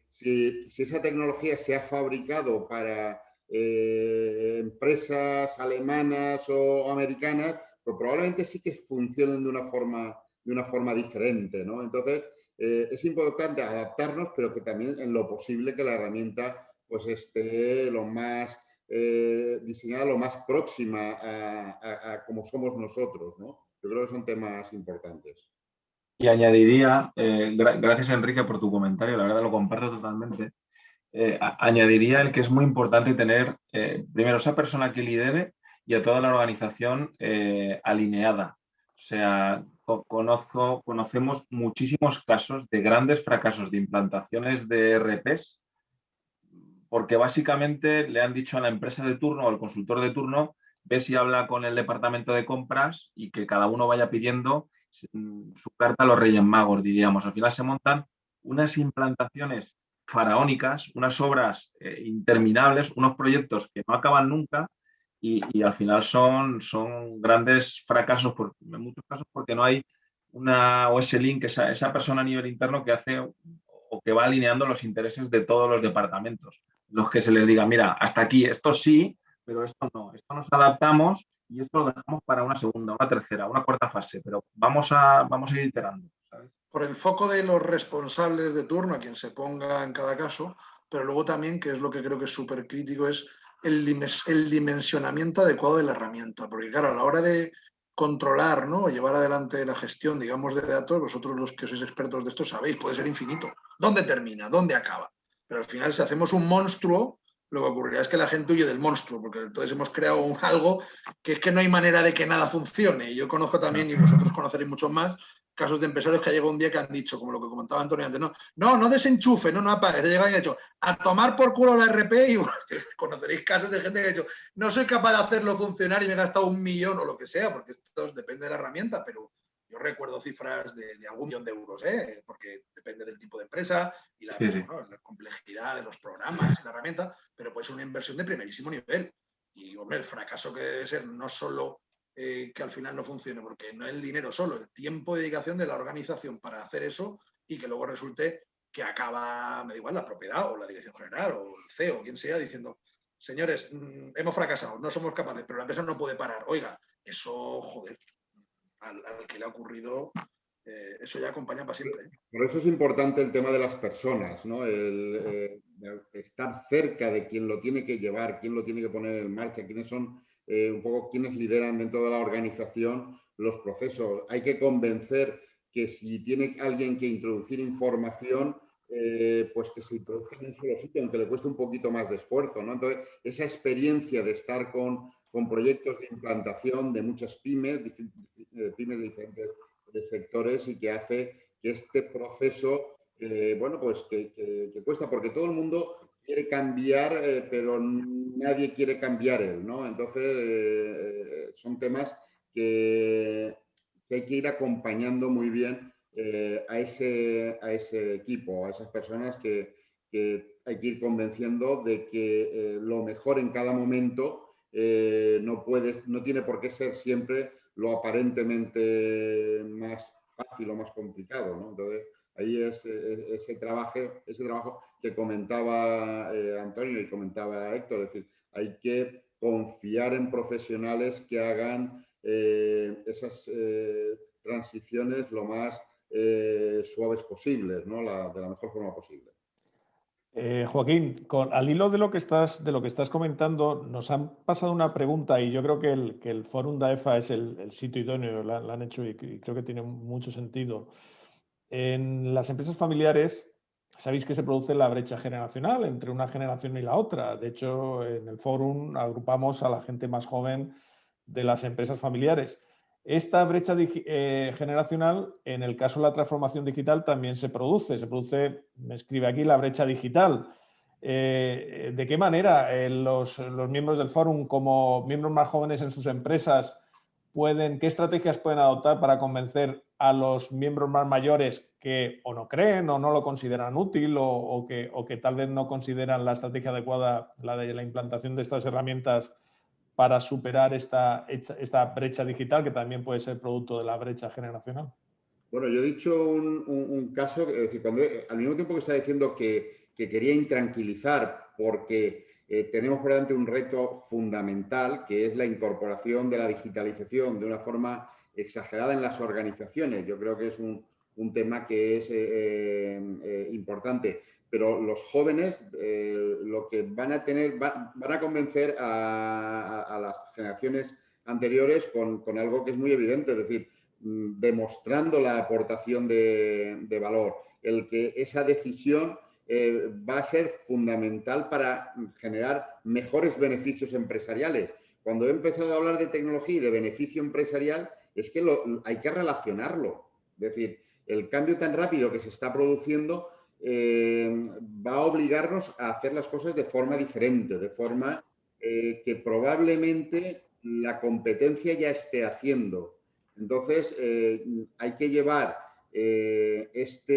Si esa tecnología se ha fabricado para empresas alemanas o americanas, pues probablemente sí que funcionen de una forma diferente, ¿no? Entonces, es importante adaptarnos, pero que también en lo posible que la herramienta pues esté lo más diseñada, lo más próxima a como somos nosotros, ¿no? Yo creo que son temas importantes. Y añadiría, gracias Enrique por tu comentario, la verdad lo comparto totalmente. Añadiría el que es muy importante tener primero esa persona que lidere y a toda la organización alineada. O sea, conocemos muchísimos casos de grandes fracasos de implantaciones de ERPs porque básicamente le han dicho a la empresa de turno o al consultor de turno, ve si habla con el departamento de compras y que cada uno vaya pidiendo su carta a los Reyes Magos, diríamos. Al final se montan unas implantaciones faraónicas, unas obras interminables, unos proyectos que no acaban nunca y al final son grandes fracasos en muchos casos porque no hay o ese link, esa persona a nivel interno que hace o que va alineando los intereses de todos los departamentos. Los que se les diga, mira, hasta aquí, esto sí, pero esto no. Esto nos adaptamos y esto lo dejamos para una segunda, una tercera, una cuarta fase, pero vamos a ir iterando, ¿sabes? Por el foco de los responsables de turno, a quien se ponga en cada caso, pero luego también, que es lo que creo que es súper crítico, es el dimensionamiento adecuado de la herramienta. Porque claro, a la hora de controlar, ¿no?, o llevar adelante la gestión, digamos, de datos, vosotros los que sois expertos de esto sabéis, puede ser infinito. ¿Dónde termina? ¿Dónde acaba? Pero al final, si hacemos un monstruo, lo que ocurrirá es que la gente huye del monstruo, porque entonces hemos creado algo que es que no hay manera de que nada funcione. Y yo conozco también, y vosotros conoceréis muchos más, casos de empresarios que ha llegado un día que han dicho, como lo que comentaba Antonio antes, no desenchufe, no apague, llega y ha dicho, a tomar por culo la RP y bueno, conoceréis casos de gente que ha dicho, no soy capaz de hacerlo funcionar y me he gastado 1 millón o lo que sea, porque esto depende de la herramienta, pero yo recuerdo cifras de algún millón de euros, porque depende del tipo de empresa y la complejidad de los programas y la herramienta, pero pues una inversión de primerísimo nivel. Y hombre, el fracaso que debe ser no solo que al final no funcione, porque no es el dinero solo, el tiempo de dedicación de la organización para hacer eso y que luego resulte que acaba, me da igual, la propiedad o la dirección general o el CEO o quien sea diciendo, señores, hemos fracasado, no somos capaces, pero la empresa no puede parar. Oiga, eso, joder, al que le ha ocurrido, eso ya acompaña para siempre. Por eso es importante el tema de las personas, ¿no? Estar cerca de quien lo tiene que llevar, quién lo tiene que poner en marcha, quiénes son un poco quienes lideran dentro de la organización los procesos. Hay que convencer que si tiene alguien que introducir información, pues que se introduzca en un solo sitio, aunque le cueste un poquito más de esfuerzo, ¿no? Entonces, esa experiencia de estar con proyectos de implantación de muchas pymes de diferentes sectores y que hace que este proceso, bueno, pues que cuesta, porque todo el mundo quiere cambiar, pero nadie quiere cambiar él, ¿no? Entonces, son temas que hay que ir acompañando muy bien a ese equipo, a esas personas que hay que ir convenciendo de que lo mejor en cada momento no tiene por qué ser siempre lo aparentemente más fácil o más complicado, ¿no? Entonces, ahí es ese trabajo que comentaba Antonio y comentaba Héctor, es decir, hay que confiar en profesionales que hagan esas transiciones lo más suaves posibles, ¿no? De la mejor forma posible. Joaquín, al hilo de lo que estás comentando, nos han pasado una pregunta y yo creo que el Fórum DAEFA es el sitio idóneo, la han hecho y creo que tiene mucho sentido. En las empresas familiares, sabéis que se produce la brecha generacional entre una generación y la otra. De hecho, en el Fórum agrupamos a la gente más joven de las empresas familiares. Esta brecha generacional, en el caso de la transformación digital, también se produce. Me escribe aquí, la brecha digital. ¿De qué manera los miembros del Fórum, como miembros más jóvenes en sus empresas, qué estrategias pueden adoptar para convencer a los miembros más mayores que o no creen o no lo consideran útil o que tal vez no consideran la estrategia adecuada, la de la implantación de estas herramientas para superar esta brecha digital, que también puede ser producto de la brecha generacional? Bueno, yo he dicho un caso, es decir, al mismo tiempo que estaba diciendo que quería intranquilizar porque tenemos por delante un reto fundamental, que es la incorporación de la digitalización de una forma exagerada en las organizaciones. Yo creo que es un tema que es importante. Pero los jóvenes lo que van a convencer a las generaciones anteriores con algo que es muy evidente, es decir, demostrando la aportación de valor, el que esa decisión va a ser fundamental para generar mejores beneficios empresariales. Cuando he empezado a hablar de tecnología y de beneficio empresarial, es que hay que relacionarlo. Es decir, el cambio tan rápido que se está produciendo va a obligarnos a hacer las cosas de forma diferente, de forma que probablemente la competencia ya esté haciendo. Entonces, hay que llevar esta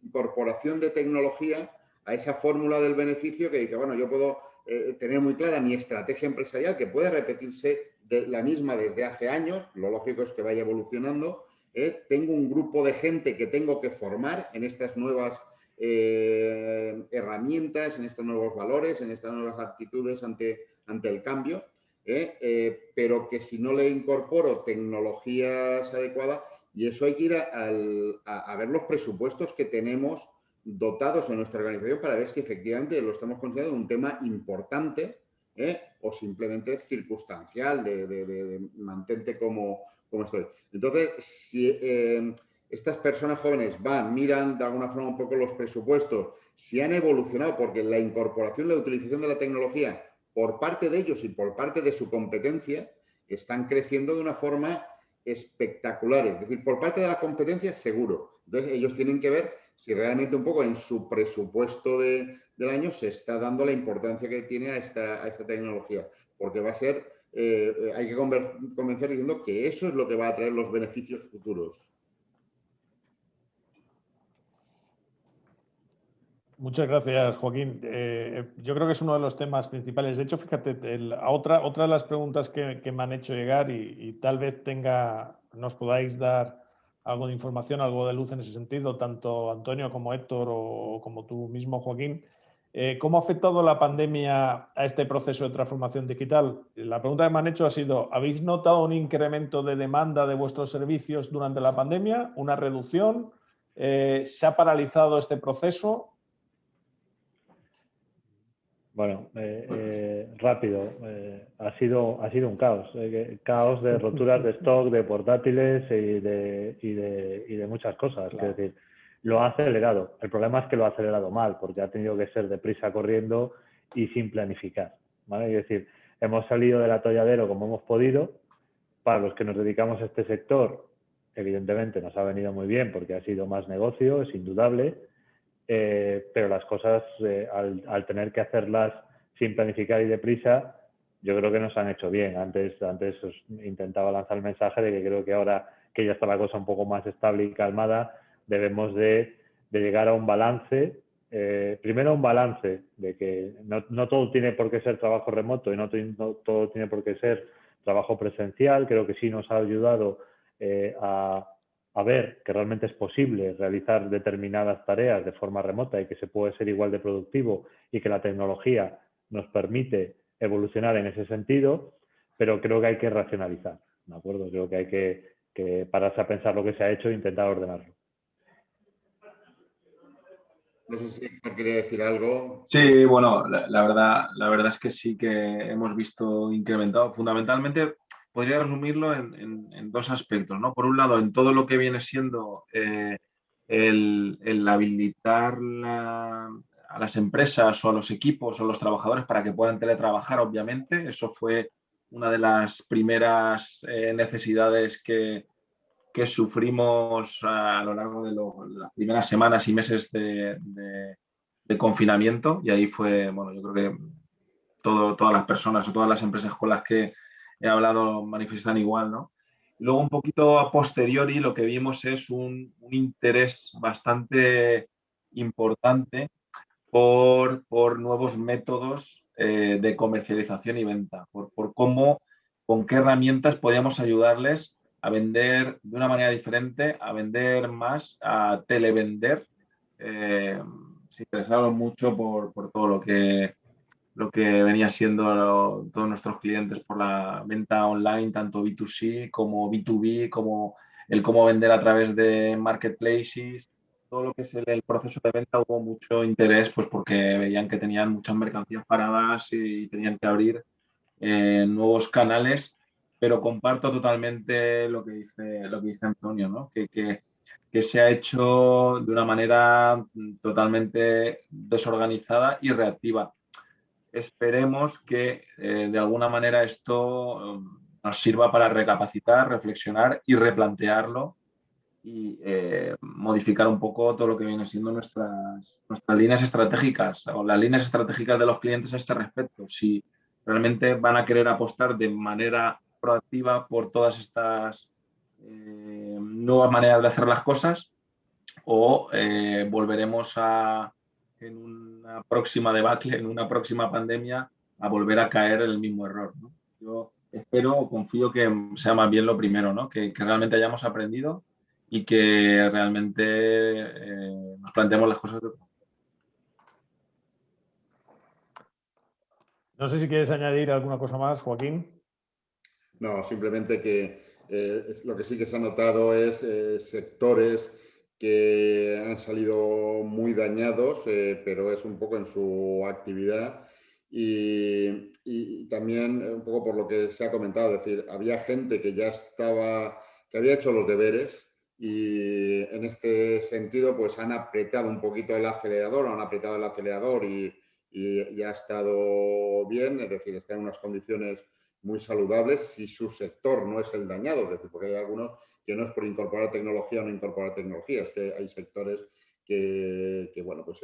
incorporación de tecnología a esa fórmula del beneficio que dice, bueno, yo puedo tener muy clara mi estrategia empresarial, que puede repetirse la misma desde hace años, lo lógico es que vaya evolucionando. Tengo un grupo de gente que tengo que formar en estas nuevas herramientas, en estos nuevos valores, en estas nuevas actitudes ante el cambio, pero que si no le incorporo tecnologías adecuadas, y eso hay que ir a ver los presupuestos que tenemos dotados en nuestra organización para ver si efectivamente lo estamos considerando un tema importante, o simplemente circunstancial de mantente como estoy. Entonces, si estas personas jóvenes miran de alguna forma un poco los presupuestos, si han evolucionado, porque la incorporación y la utilización de la tecnología por parte de ellos y por parte de su competencia están creciendo de una forma espectacular. Es decir, por parte de la competencia, seguro. Entonces, ellos tienen que ver si realmente un poco en su presupuesto del año se está dando la importancia que tiene a esta tecnología. Porque va a ser, hay que convencer diciendo que eso es lo que va a traer los beneficios futuros. Muchas gracias, Joaquín. Yo creo que es uno de los temas principales. De hecho, fíjate, otra de las preguntas que me han hecho llegar y tal vez nos podáis dar algo de información, algo de luz en ese sentido, tanto Antonio como Héctor o como tú mismo, Joaquín. ¿Cómo ha afectado la pandemia a este proceso de transformación digital? La pregunta que me han hecho ha sido, ¿habéis notado un incremento de demanda de vuestros servicios durante la pandemia? ¿Una reducción? ¿Se ha paralizado este proceso? Bueno, rápido. Ha sido un caos. Caos de roturas de stock, de portátiles y de muchas cosas. Claro. Es decir, lo ha acelerado. El problema es que lo ha acelerado mal, porque ha tenido que ser deprisa corriendo y sin planificar, ¿vale? Es decir, hemos salido del atolladero como hemos podido. Para los que nos dedicamos a este sector, evidentemente nos ha venido muy bien porque ha sido más negocio, es indudable. Pero las cosas, al tener que hacerlas sin planificar y deprisa, yo creo que nos han hecho bien. Antes os intentaba lanzar el mensaje de que creo que ahora que ya está la cosa un poco más estable y calmada, debemos de llegar a un balance. Primero un balance de que no todo tiene por qué ser trabajo remoto y no todo tiene por qué ser trabajo presencial. Creo que sí nos ha ayudado a ver que realmente es posible realizar determinadas tareas de forma remota y que se puede ser igual de productivo y que la tecnología nos permite evolucionar en ese sentido, pero creo que hay que racionalizar, ¿de acuerdo? Creo que hay que pararse a pensar lo que se ha hecho e intentar ordenarlo. No sé si quería decir algo. Sí, bueno, la verdad es que sí que hemos visto incrementado. Fundamentalmente, podría resumirlo en dos aspectos, ¿no? Por un lado, en todo lo que viene siendo el habilitar a las empresas o a los equipos o a los trabajadores para que puedan teletrabajar, obviamente. Eso fue una de las primeras necesidades que sufrimos a lo largo de las primeras semanas y meses de confinamiento, y ahí fue, bueno, yo creo que todas las personas o todas las empresas con las que he hablado manifiestan igual, ¿no? Y luego un poquito a posteriori lo que vimos es un interés bastante importante por nuevos métodos de comercialización y venta, por cómo, con qué herramientas podíamos ayudarles a vender de una manera diferente, a vender más, a televender. Se interesaron mucho por todo lo que venía siendo todos nuestros clientes por la venta online, tanto B2C como B2B, como el cómo vender a través de marketplaces. Todo lo que es el proceso de venta hubo mucho interés, pues porque veían que tenían muchas mercancías paradas y tenían que abrir nuevos canales, pero comparto totalmente lo que dice Antonio, ¿no? Que se ha hecho de una manera totalmente desorganizada y reactiva. Esperemos que de alguna manera esto nos sirva para recapacitar, reflexionar y replantearlo y modificar un poco todo lo que viene siendo nuestras líneas estratégicas o las líneas estratégicas de los clientes a este respecto. Si realmente van a querer apostar de manera proactiva por todas estas nuevas maneras de hacer las cosas o volveremos a en una próxima debacle, en una próxima pandemia, a volver a caer en el mismo error, ¿no? Yo espero o confío que sea más bien lo primero, ¿no? Que realmente hayamos aprendido y que realmente nos planteemos las cosas de otra manera. No sé si quieres añadir alguna cosa más, Joaquín. No, simplemente que lo que sí que se ha notado es sectores que han salido muy dañados, pero es un poco en su actividad y también un poco por lo que se ha comentado, es decir, había gente que ya estaba, que había hecho los deberes y en este sentido pues han apretado un poquito el acelerador, y ha estado bien, es decir, está en unas condiciones muy saludables si su sector no es el dañado, es decir, porque hay algunos que no es por incorporar tecnología o no incorporar tecnología, es que hay sectores que bueno, pues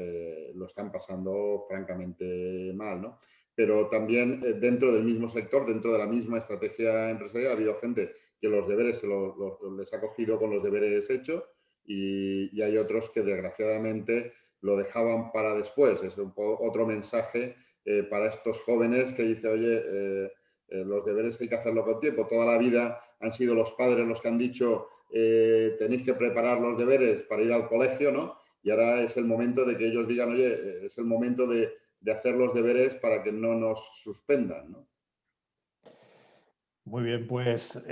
lo están pasando francamente mal, ¿no? Pero también dentro del mismo sector, dentro de la misma estrategia empresarial, ha habido gente que los deberes les ha cogido con los deberes hechos y hay otros que desgraciadamente lo dejaban para después. Es un poco otro mensaje para estos jóvenes que dice, oye, los deberes hay que hacerlo con tiempo. Toda la vida han sido los padres los que han dicho tenéis que preparar los deberes para ir al colegio, ¿no? Y ahora es el momento de que ellos digan, oye, es el momento de hacer los deberes para que no nos suspendan, ¿no? Muy bien, pues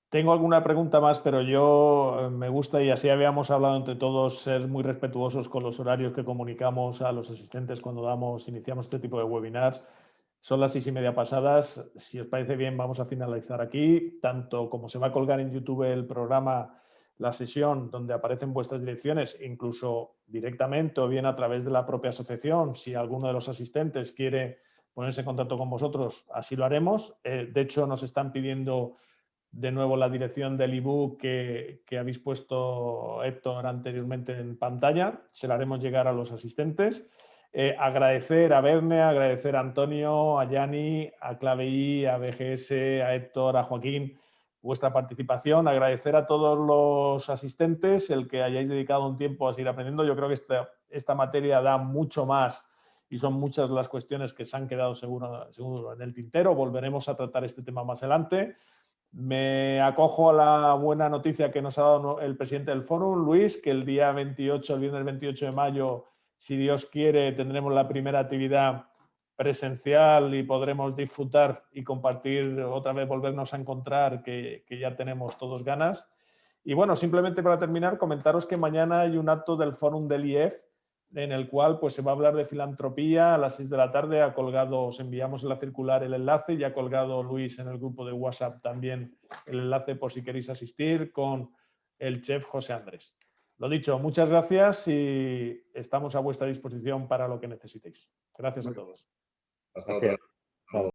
tengo alguna pregunta más, pero yo me gusta, y así habíamos hablado entre todos, ser muy respetuosos con los horarios que comunicamos a los asistentes cuando iniciamos este tipo de webinars. Son las 6:30 pasadas. Si os parece bien, vamos a finalizar aquí. Tanto como se va a colgar en YouTube el programa, la sesión donde aparecen vuestras direcciones, incluso directamente o bien a través de la propia asociación, si alguno de los asistentes quiere ponerse en contacto con vosotros, así lo haremos. De hecho, nos están pidiendo de nuevo la dirección del ebook que habéis puesto, Héctor, anteriormente en pantalla. Se la haremos llegar a los asistentes. Agradecer a Verne, agradecer a Antonio, a Yanni, a Clave-I, a BGS, a Héctor, a Joaquín, vuestra participación. Agradecer a todos los asistentes el que hayáis dedicado un tiempo a seguir aprendiendo. Yo creo que esta materia da mucho más y son muchas las cuestiones que se han quedado seguro en el tintero. Volveremos a tratar este tema más adelante. Me acojo a la buena noticia que nos ha dado el presidente del Fórum, Luis, que el día 28, el viernes 28 de mayo, si Dios quiere, tendremos la primera actividad presencial y podremos disfrutar y compartir otra vez, volvernos a encontrar, que ya tenemos todos ganas. Y bueno, simplemente para terminar, comentaros que mañana hay un acto del Fórum del IEF en el cual pues, se va a hablar de filantropía a las 6 de la tarde. Os enviamos en la circular el enlace y ha colgado Luis en el grupo de WhatsApp también el enlace por si queréis asistir con el chef José Andrés. Lo dicho, muchas gracias y estamos a vuestra disposición para lo que necesitéis. Gracias a todos. Hasta otra.